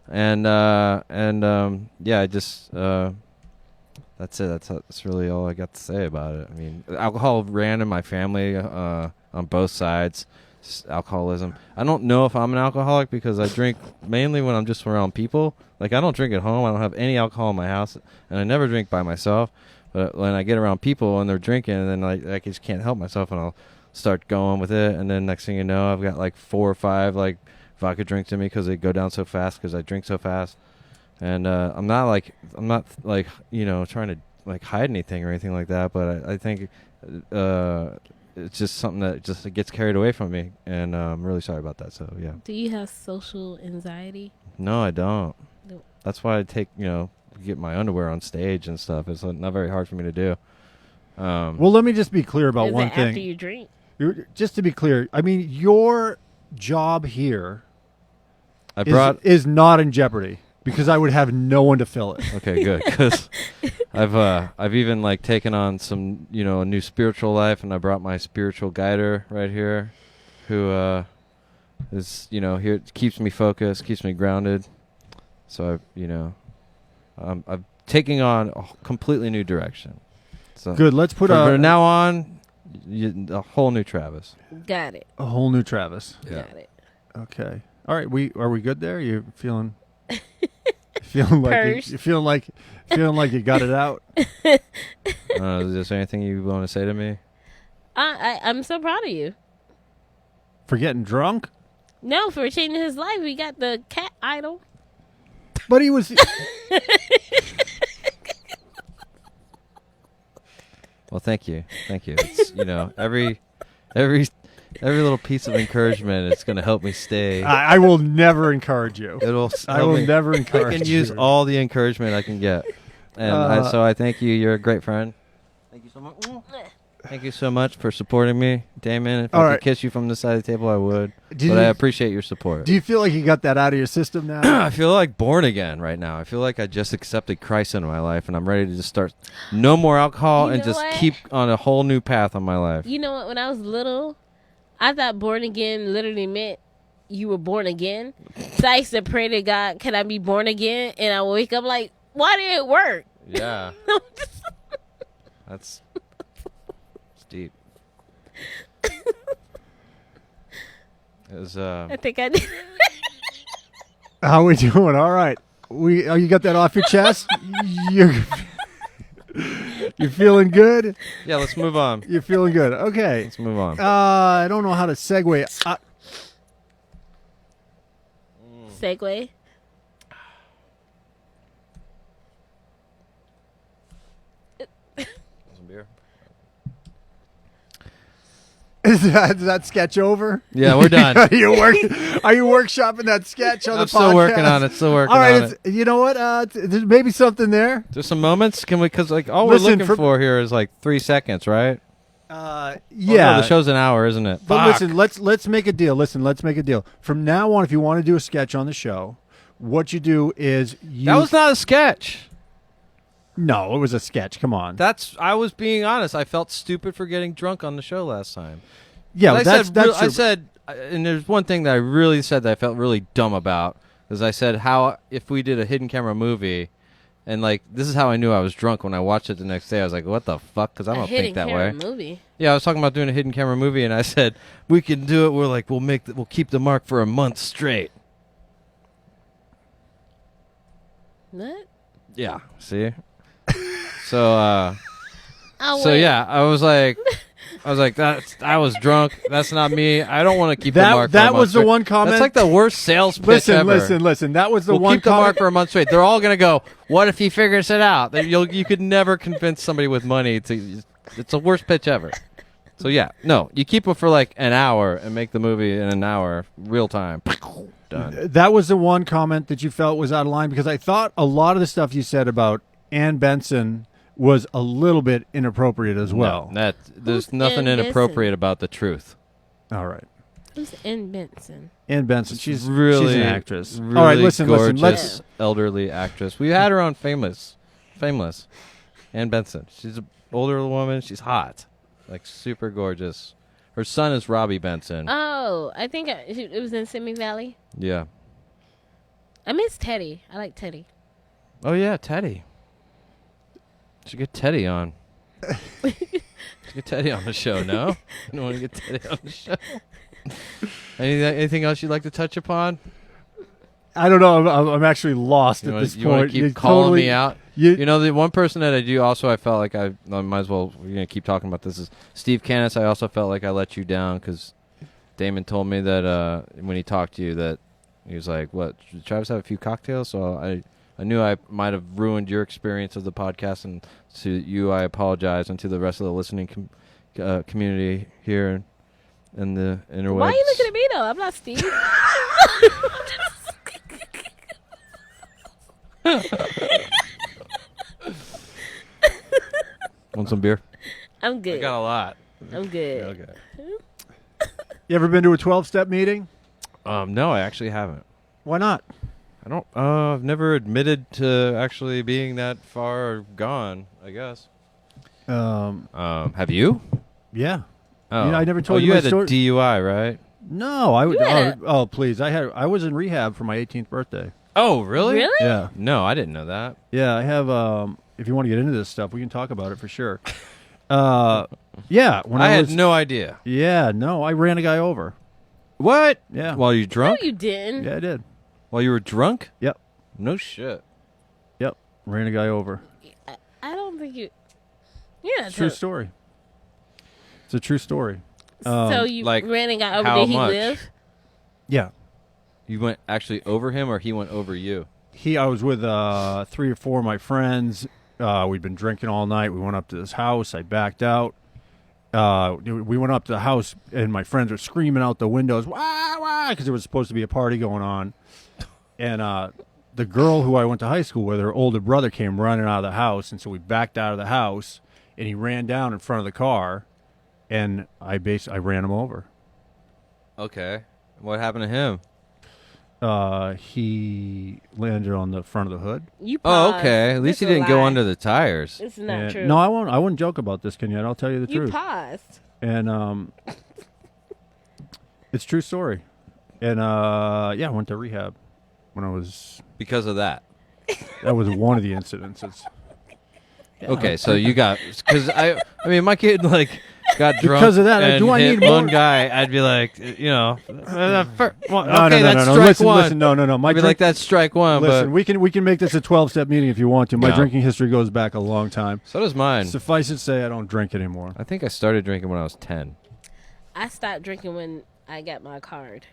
And yeah, I just that's it. That's really all I got to say about it. I mean, alcohol ran in my family on both sides. Alcoholism. I don't know if I'm an alcoholic because I drink mainly when I'm just around people. Like I don't drink at home. I don't have any alcohol in my house, and I never drink by myself. But when I get around people and they're drinking, and then I just can't help myself, and I'll start going with it. And then next thing you know, I've got 4 or 5 vodka drinks in me because they go down so fast because I drink so fast, and I'm not trying to hide anything or anything like that, but I think it's just something that just gets carried away from me, and I'm really sorry about that. So yeah. Do you have social anxiety? No, I don't. No. That's why I take get my underwear on stage and stuff. It's not very hard for me to do. Well, let me just be clear about one thing. After you drink? Just to be clear, I mean, your job here is not in jeopardy because I would have no one to fill it. Okay, good. Because I've even taken on some a new spiritual life, and I brought my spiritual guider right here, who is here, keeps me focused, keeps me grounded. So I'm taking on a completely new direction. So good. Let's put from now on a whole new Travis. Got it. A whole new Travis. Yeah. Got it. Okay. All right. Are we good there? You feeling like you got it out? Is there anything you want to say to me? I'm so proud of you. For getting drunk? No, for changing his life. We got the cat idol. But he was. Well, thank you. It's, every little piece of encouragement is going to help me stay. I will never encourage you. I will never encourage you. I can use all the encouragement I can get. And so I thank you. You're a great friend. Thank you so much. Thank you so much for supporting me, Damon. If I could kiss you from the side of the table, I would. But I appreciate your support. Do you feel like you got that out of your system now? I feel like born again right now. I feel like I just accepted Christ into my life, and I'm ready to just start no more alcohol and just keep on a whole new path on my life. You know what? When I was little, I thought born again literally meant you were born again. So I used to pray to God, can I be born again? And I would wake up like, why did it work? Yeah. That's deep. It was, I think I did. How we doing? All right. You got that off your chest? You're feeling good? Yeah, let's move on. You're feeling good. Okay. Let's move on. I don't know how to segue. Segue? Some beer. Is that sketch over? Yeah, we're done. Are you workshopping that sketch on the podcast? I'm still working on it. All right, you know what? There's maybe something there. There's some moments. Can we? Because like all Listen, we're looking for here is like 3 seconds, right? Yeah. Oh, no, the show's an hour, isn't it? But Fuck. listen, let's make a deal. Let's make a deal. From now on, if you want to do a sketch on the show, what you do is That was not a sketch. No, it was a sketch. Come on. I was being honest. I felt stupid for getting drunk on the show last time. Yeah, I said, and there's one thing that I really said that I felt really dumb about, is I said how if we did a hidden camera movie, and like this is how I knew I was drunk when I watched it the next day. I was like, what the fuck? Because I don't think that way. Movie. Yeah, I was talking about doing a hidden camera movie, and I said we can do it. We're like, we'll keep the mark for a month straight. What? Yeah. See. So. Wait. Yeah, I was like, I was drunk. That's not me. I don't want to keep the mark. That was the one comment. That's like the worst sales pitch ever. Listen. That was the we'll one. Keep the mark for a month straight. They're all gonna go. What if he figures it out? You could never convince somebody with money to. It's the worst pitch ever. So yeah, no, you keep it for like an hour and make the movie in an hour, real time. Done. That was the one comment that you felt was out of line, because I thought a lot of the stuff you said about Ann Benson was a little bit inappropriate as well. No, there's nothing Ann inappropriate Benson? about the truth. All right. Who's Ann Benson? Ann Benson, she's really an actress. Really all right, listen. Let's elderly actress. We had her on Fameless. Ann Benson. She's an older woman. She's hot, like super gorgeous. Her son is Robbie Benson. Oh, I think it was in Simi Valley. Yeah. I miss Teddy. I like Teddy. Oh yeah, Teddy. Should get Teddy on. Should get Teddy on the show. No, you don't want to get Teddy on the show. Anything else you'd like to touch upon? I don't know. I'm actually lost at this point. You want to keep calling me out? You know, the one person that I do also, I felt like I might as well. We're gonna keep talking about this. Is Steve Canis. I also felt like I let you down because Damon told me that when he talked to you that he was like, "What? Did Travis have a few cocktails?" So I knew I might have ruined your experience of the podcast, and to you, I apologize, and to the rest of the listening community here in the interwebs. Why are you looking at me though? I'm not Steve. Want some beer? I'm good. I got a lot. I'm good. Yeah, okay. You ever been to a 12-step meeting? No, I actually haven't. Why not? I don't. I've never admitted to actually being that far gone, I guess. Have you? Yeah. Oh, I never told you you my had story. a DUI, right? No, I would. You had Oh, please! I was in rehab for my 18th birthday. Oh, really? Really? Yeah. No, I didn't know that. Yeah, I have. If you want to get into this stuff, we can talk about it for sure. Yeah. When I had was, no idea. Yeah. No, I ran a guy over. What? Yeah. While you drunk? No, you didn't. Yeah, I did. While you were drunk? Yep. No shit. Yep. Ran a guy over. I don't think you. Yeah. True story. It's a true story. So you like, ran and got over. how Did he much? live? Yeah. You went actually over him, or he went over you? I was with 3 or 4 of my friends. We'd been drinking all night. We went up to this house. I backed out. We went up to the house, and my friends were screaming out the windows, wah, wah, because there was supposed to be a party going on. And the girl who I went to high school with, her older brother, came running out of the house, and so we backed out of the house, and he ran down in front of the car, and I ran him over. Okay. What happened to him? He landed on the front of the hood. You Oh, paused. okay. At least he This is a didn't go lie. under the tires. This is not And- true. No, I won't. I wouldn't joke about this, Kenyetta. I'll tell you the You truth. paused. And it's a true story. And I went to rehab when I was. Because of that. That was one of the incidences. Okay, so you got because I mean my kid like got drunk Because of that, and do I hit need one more? guy. I'd be like, okay, No, that's no. strike one. Listen, no. My I'd be like that's strike one. Listen, but we can make this a 12-step meeting if you want to. My No. drinking history goes back a long time. so does mine. Suffice it to say, I don't drink anymore. I think I started drinking when I was 10. I stopped drinking when I got my card.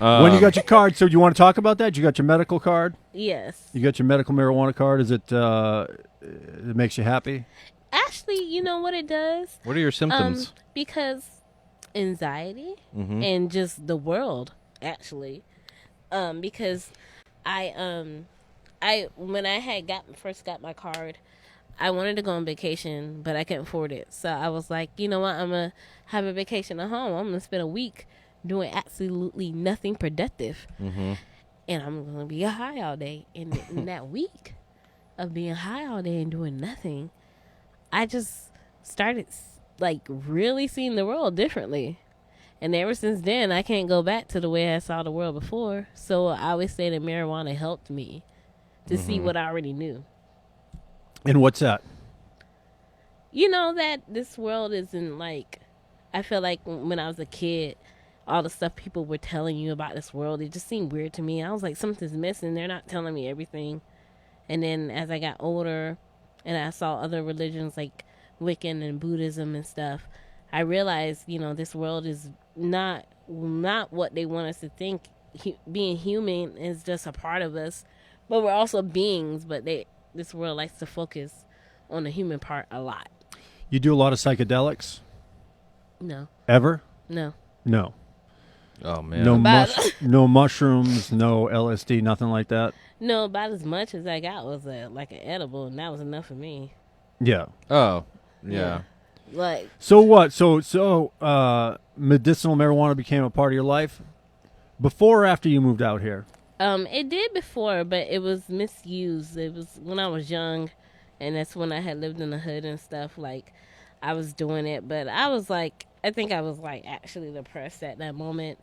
When you got your card, so you want to talk about that? You got your medical card? Yes. You got your medical marijuana card? Is it it makes you happy? Actually, you know what it does? What are your symptoms? Because anxiety Mm-hmm. and just the world, actually. Because I when I had first got my card, I wanted to go on vacation, but I couldn't afford it. So I was like, you know what? I'm gonna have a vacation at home. I'm gonna spend a week doing absolutely nothing productive, Mm-hmm. and I'm gonna be high all day. And in that week of being high all day and doing nothing, I just started like really seeing the world differently. And ever since then, I can't go back to the way I saw the world before. So I always say that marijuana helped me to see what I already knew. And what's that? You know that this world isn't like, I feel like when I was a kid, all the stuff people were telling you about this world, it just seemed weird to me. I was like, something's missing. They're not telling me everything. And then as I got older and I saw other religions like Wiccan and Buddhism and stuff, I realized, you know, this world is not what they want us to think. Being human is just a part of us, but we're also beings. But this world likes to focus on the human part a lot. You do a lot of psychedelics? No, Ever? no. No. Oh man. No mushrooms, no LSD, nothing like that? No, about as much as I got was like an edible, and that was enough for me. Yeah. Oh, yeah. Like, So what? So medicinal marijuana became a part of your life before or after you moved out here? it did before, but it was misused. It was when I was young, and that's when I had lived in the hood and stuff. Like, I was doing it, but I was like, I think I was like actually depressed at that moment.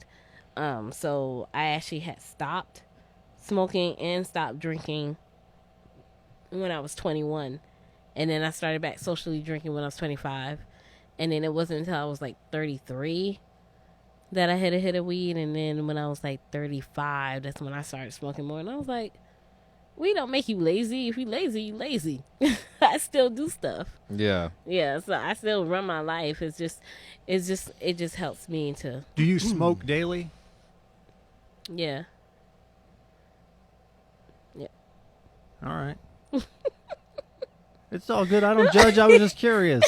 So I actually had stopped smoking and stopped drinking when I was 21. And then I started back socially drinking when I was 25. And then it wasn't until I was like 33 that I had a hit of weed. And then when I was like 35, that's when I started smoking more. And I was like, weed don't make you lazy. If you lazy, you lazy. I still do stuff. Yeah. Yeah, so I still run my life. It just helps me to, Do you smoke daily? yeah. All right. It's all good. I don't judge. I was just curious.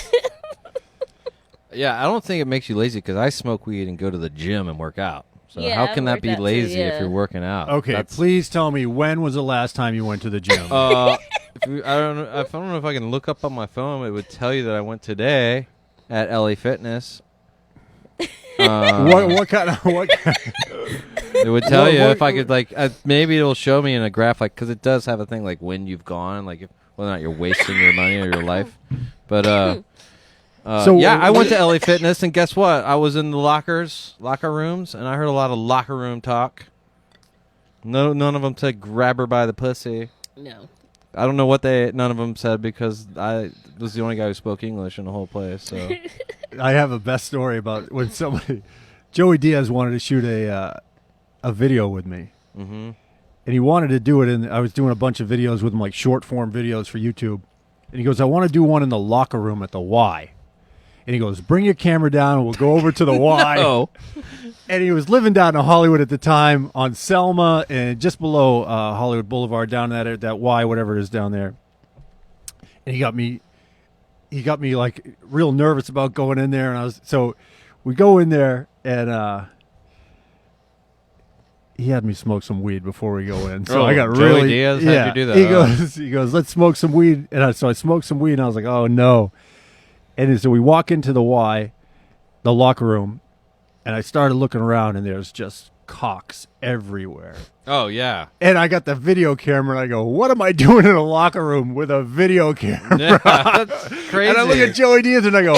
Yeah, I don't think it makes you lazy because I smoke weed and go to the gym and work out. So Yeah, how can I that worked be out too, lazy if yeah. you're working out? Okay, please tell me, when was the last time you went to the gym? I don't know if I can look up on my phone. It would tell you that I went today at LA Fitness. What kind of It would tell you what- if I could maybe it'll show me in a graph because it does have a thing like when you've gone, like whether or not you're wasting your money or your life. But I went to LA Fitness and guess what? I was in the locker rooms, and I heard a lot of locker room talk. None of them said grab her by the pussy. No. I don't know what none of them said because I was the only guy who spoke English in the whole place. So I have a best story about when Joey Diaz wanted to shoot a video with me. Mm-hmm. And he wanted to do it, and I was doing a bunch of videos with him, like short form videos for YouTube. And he goes, I want to do one in the locker room at the Y. And he goes, bring your camera down and we'll go over to the Y. No. And he was living down in Hollywood at the time on Selma and just below Hollywood Boulevard down that Y, whatever it is down there. And he got me like real nervous about going in there. And so we go in there and he had me smoke some weed before we go in. So I got Joey really Diaz yeah. had you do that. He goes, let's smoke some weed. And so I smoked some weed and I was like, oh no. And so we walk into the Y, the locker room, and I started looking around and there's just cocks everywhere. Oh yeah. And I got the video camera and I go, what am I doing in a locker room with a video camera? Yeah, that's crazy. And I look at Joey Diaz and I go,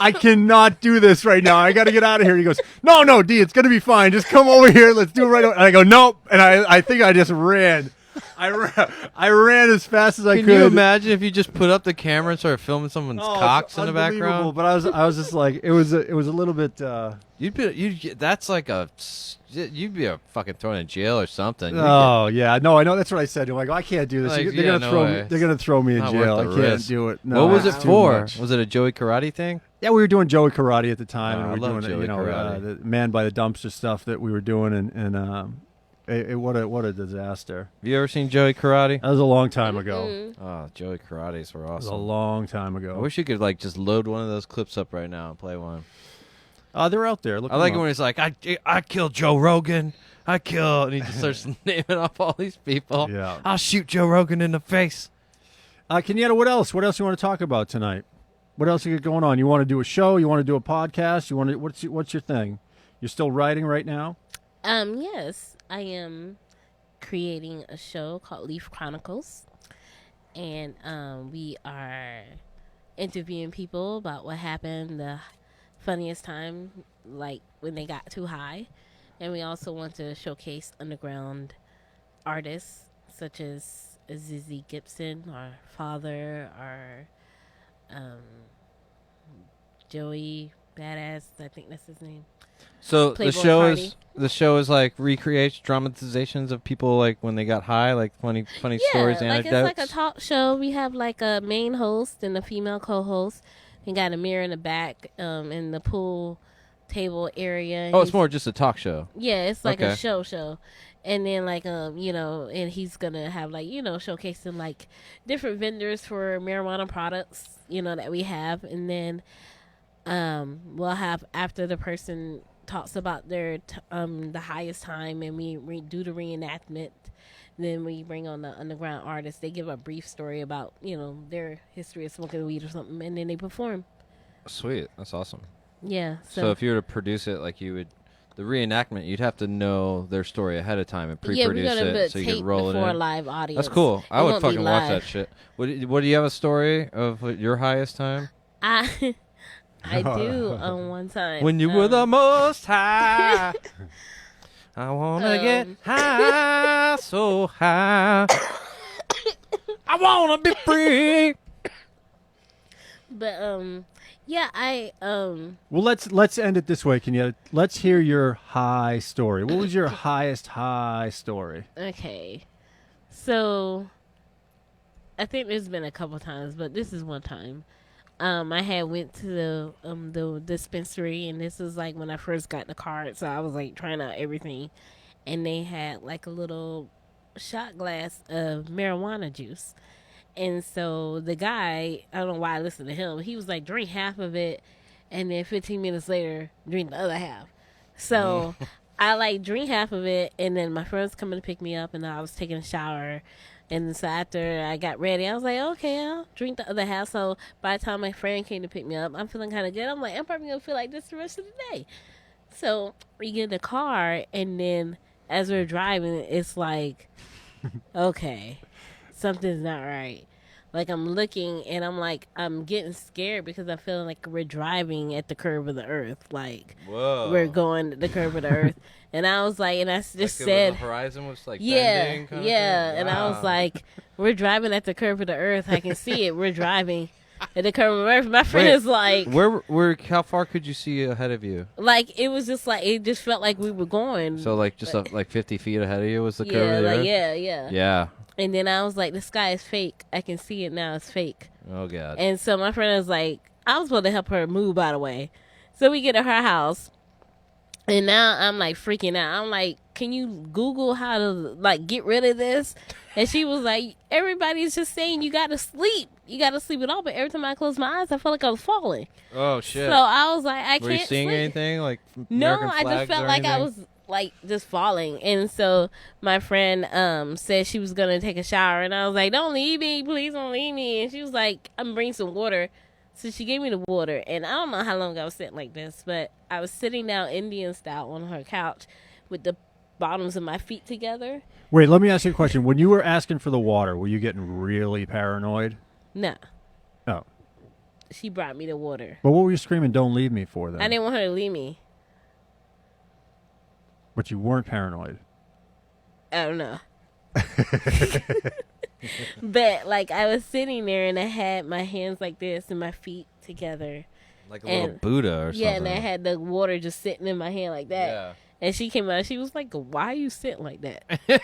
I cannot do this right now. I got to get out of here. He goes, no, D, it's going to be fine. Just come over here. Let's do it right away. And I go, nope. And I think I just ran. I ran as fast as I could. Can you imagine if you just put up the camera and started filming someone's cocks in the background? But I was just like, it was a little bit. You'd be a fucking thrown in jail or something. Oh yeah, no, I know. That's what I said. I'm like, I can't do this. Like, They're gonna throw me. They're gonna throw me in Not jail. I worth the can't risk. do it. No, what was it it's too for? much. Was it a Joey Karate thing? Yeah, we were doing Joey Karate at the time, Oh, and I we were love doing Joey Karate. the man by the dumpster stuff that we were doing, and what a disaster. Have you ever seen Joey Karate? That was a long time ago. Oh, Joey Karates were That was a awesome. long time I ago. wish you could like just load one of those clips up right now and play one. They're out there. Look I like it them when he's like, I killed Joe Rogan. And he just starts naming off all these people. Yeah. I'll shoot Joe Rogan in the face. Kenyetta, what else? What else you want to talk about tonight? What else you got going on? You want to do a show? You want to do a podcast? You want to? What's your thing? You're still writing right now? Yes, I am creating a show called Leaf Chronicles, and we are interviewing people about what happened the funniest time, like when they got too high, and we also want to showcase underground artists such as Zizzy Gibson, our father, our Joey Badass, I think that's his name. So Playboy the show is like recreates dramatizations of people like when they got high, like funny stories, like anecdotes. it's like a talk show. We have like a main host and a female co-host. We got a mirror in the back, in the pool table area. Oh, it's more just a talk show. Yeah, it's like Okay. a show. And then like and he's gonna have like, showcasing like different vendors for marijuana products, that we have, and then we'll have after the person talks about their the highest time, and we do the reenactment. Then we bring on the underground artists. They give a brief story about their history of smoking weed or something, and then they perform. Sweet, that's awesome. Yeah. So if you were to produce it, like you would, the reenactment, you'd have to know their story ahead of time and pre-produce it so you could roll it before in. a live audience. That's cool. It I would won't be fucking watch live. that shit. What do you have a story of your highest time? I do one time When you were the most high. I wanna get high, so high. I wanna be free. But yeah, Well, let's end it this way, Kenyetta. Let's hear your high story. What was your highest high story? okay. So I think there's been a couple times, but this is one time. I had went to the dispensary, and this was like when I first got the card, so I was like trying out everything, and they had like a little shot glass of marijuana juice. And so the guy, I don't know why I listened to him, he was like, drink half of it, and then 15 minutes later, drink the other half. So I like drink half of it, and then my friends coming to pick me up, and I was taking a shower. And so after I got ready, I was like, okay, I'll drink the other half. So by the time my friend came to pick me up, I'm feeling kind of good. I'm like, I'm probably going to feel like this the rest of the day. So we get in the car, and then as we're driving, it's like, okay, something's not right. Like, I'm looking, and I'm getting scared because I'm feeling like we're driving at the curve of the earth. Like, Whoa. we're going at the curve of the earth. And I was like, and I just Like said, the horizon was like yeah, bending kind of yeah. thing? And I was Wow. like, we're driving at the curve of the earth. I can see it. We're driving at the curve of the earth. My friend Wait, is like, where how far could you see ahead of you? like, it was just like, it just felt like we were going. So like just But- like 50 feet ahead of you was the curve yeah, of the like, earth? yeah. Yeah. And then I was like, the sky is fake. I can see it now. It's fake. Oh god. And so my friend was like, I was supposed to help her move, by the way. So we get to her house, and now I'm like freaking out. I'm like, can you Google how to like get rid of this? And she was like, everybody's just saying you gotta sleep. You gotta sleep it off. But every time I close my eyes, I felt like I was falling. Oh shit. So I was like, I Were can't you seeing sleep. anything like No, American I just flags felt or like I anything? was like just falling. And so my friend said she was gonna take a shower, and I was like, don't leave me, please don't leave me. And she was like, I'm bringing some water. So she gave me the water, and I don't know how long I was sitting like this, but I was sitting down Indian style on her couch with the bottoms of my feet together. Wait, let me ask you a question. When you were asking for the water, were you getting really paranoid? No, Oh. she brought me the water. But what were you screaming, don't leave me for then? I didn't want her to leave me. But you weren't paranoid. I don't know. But like I was sitting there and I had my hands like this and my feet together. Like a little Buddha or something. Yeah, and I had the water just sitting in my hand like that. Yeah. And she came out. She was like, "Why are you sitting like that?" And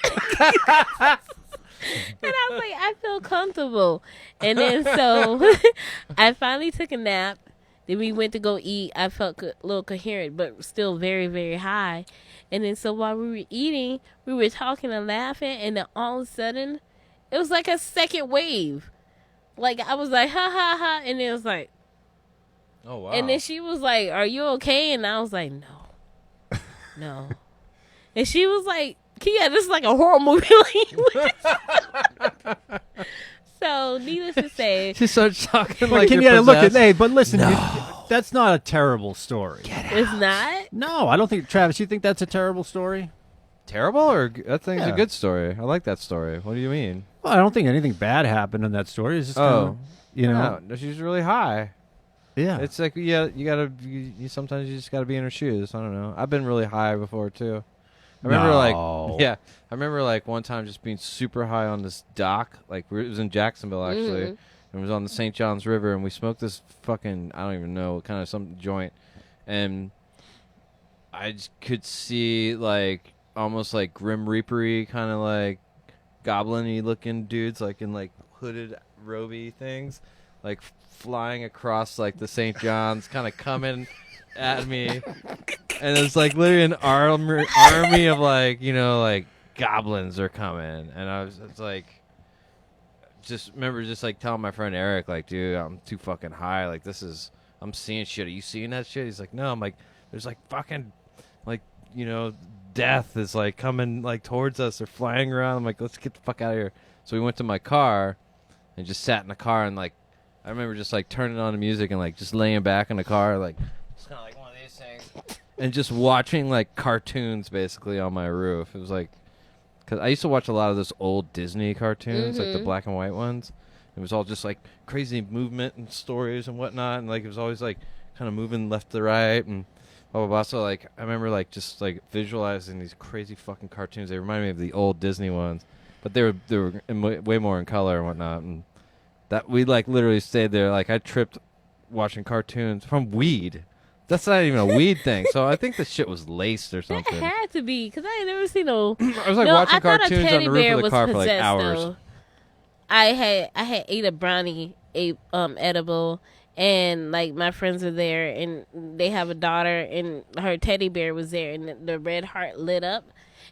I was like, "I feel comfortable." And then so I finally took a nap. Then we went to go eat. I felt a little coherent, but still very, very high. And then so while we were eating, we were talking and laughing, and then all of a sudden, it was like a second wave. Like I was like, "Ha ha ha," and it was like, oh wow. and then she was like, "Are you okay?" And I was like, No. And she was like, "Kia, this is like a horror movie." So, needless to say, she starts talking But like can you're you look at? possessed. Hey, but listen, that's not a terrible story. it's not. No, I don't think. Travis, you think that's a terrible story? Terrible or I think it's Yeah. a good story. I like that story. What do you mean? Well, I don't think anything bad happened in that story. It's just, you know, no, she's really high. yeah. It's like you sometimes you just gotta be in her shoes. I don't know. I've been really high before too. I remember I remember like one time just being super high on this dock. Like it was in Jacksonville actually. Mhm. It was on the St. Johns River, and we smoked this fucking I don't even know kind of some joint, and I just could see like almost like Grim Reaper-y kind of like goblin-y looking dudes like in like hooded roby things like flying across like the St. John's kind of coming at me, and it's like literally an army of like like goblins are coming, and I was like just remember just like telling my friend Eric like, dude, I'm too fucking high, like I'm seeing shit. Are you seeing that shit? He's like, no. I'm like, there's like fucking like death is like coming like towards us. They're flying around. I'm like, let's get the fuck out of here. So we went to my car and just sat in the car, and like I remember just like turning on the music and like just laying back in the car like just kind of like one of these things and just watching like cartoons basically on my roof. It was like because I used to watch a lot of those old Disney cartoons, like the black and white ones. It was all just like crazy movement and stories and whatnot, and like it was always like kind of moving left to right and blah blah blah. So like I remember like just like visualizing these crazy fucking cartoons. They remind me of the old Disney ones, but they were way more in color and whatnot. And that we like literally stayed there. Like I tripped watching cartoons from weed. That's not even a weed thing. So I think the shit was laced or something. That had to be because I ain't never seen no. I was like watching cartoons on the roof of the car for like hours. Though. I had ate a brownie, edible, and like my friends were there, and they have a daughter, and her teddy bear was there, and the red heart lit up,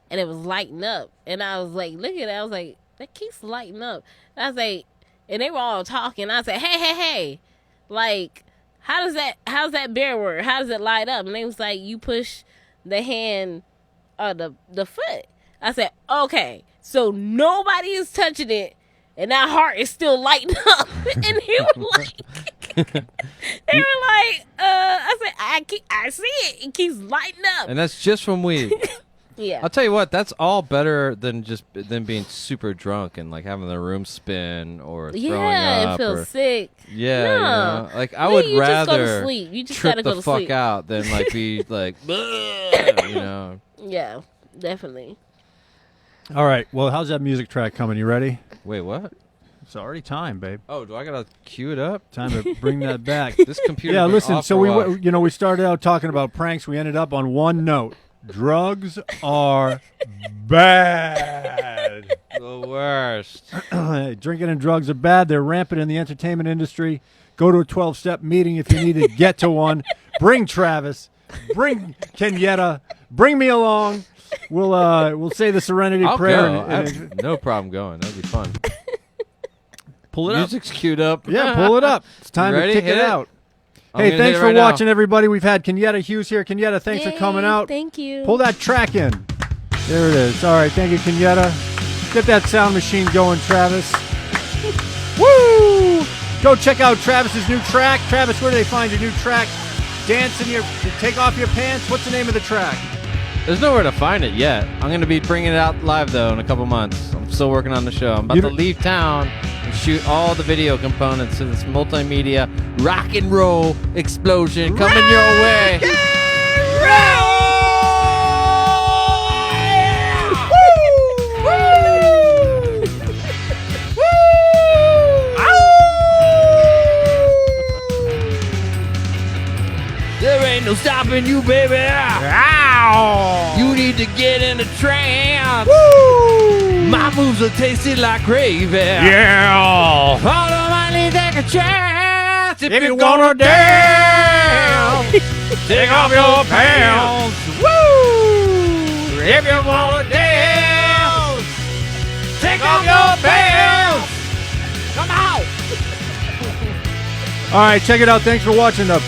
and it was lighting up, and I was like, look at that, I was like, that keeps lighting up. And I was like, and they were all talking. I said, hey, like, how's that bear work? How does it light up? And they was like, you push the hand, the foot. I said, okay, so nobody is touching it. And that heart is still lighting up. And they were like, I said, I see it. It keeps lighting up. And that's just from weed. Yeah. I'll tell you what, that's all better than being super drunk and like having the room spin or throwing up. It feels sick. Yeah, No. like I would You just go to rather sleep. You just trip gotta go the to fuck sleep. out than like be like, Yeah, definitely. All right. Well, how's that music track coming? You ready? Wait, what? It's already time, babe. Oh, do I gotta cue it up? Time to bring that back. This computer. Yeah, listen. So we we started out talking about pranks. We ended up on one note. Drugs are bad. the worst. Drinking and drugs are bad. They're rampant in the entertainment industry. Go to a 12-step meeting if you need to get to one. Bring Travis. Bring Kenyetta. Bring me along. We'll say the Serenity I'll Prayer. go. I have no problem going. That'd be fun. Pull it up. Music's queued up. Yeah, pull it up. It's time You ready? to kick Hit it it. out. I'm Hey, gonna thanks hit it for right now. watching, everybody. We've had Kenyetta Hughes here. Kenyetta, thanks for coming Yay, out. Thank you. Pull that track in. There it is. All right, thank you, Kenyetta. Get that sound machine going, Travis. Woo! Go check out Travis's new track. Travis, where do they find your new track? Dance in take off your pants. What's the name of the track? There's nowhere to find it yet. I'm going to be bringing it out live, though, in a couple months. I'm still working on the show. I'm about to leave town and shoot all the video components to this multimedia rock and roll explosion coming your way. Woo! ain't no stopping you, baby. Ow! You need to get in a trance. Woo! My moves are tasted like gravy. Yeah! Follow my lead, take a chance. If you wanna dance, take off your pants. Woo! If you wanna dance, take off your pants. Come on! All right, check it out. Thanks for watching the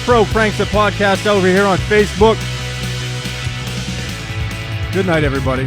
Pro Prankster podcast over here on Facebook. Good night, everybody.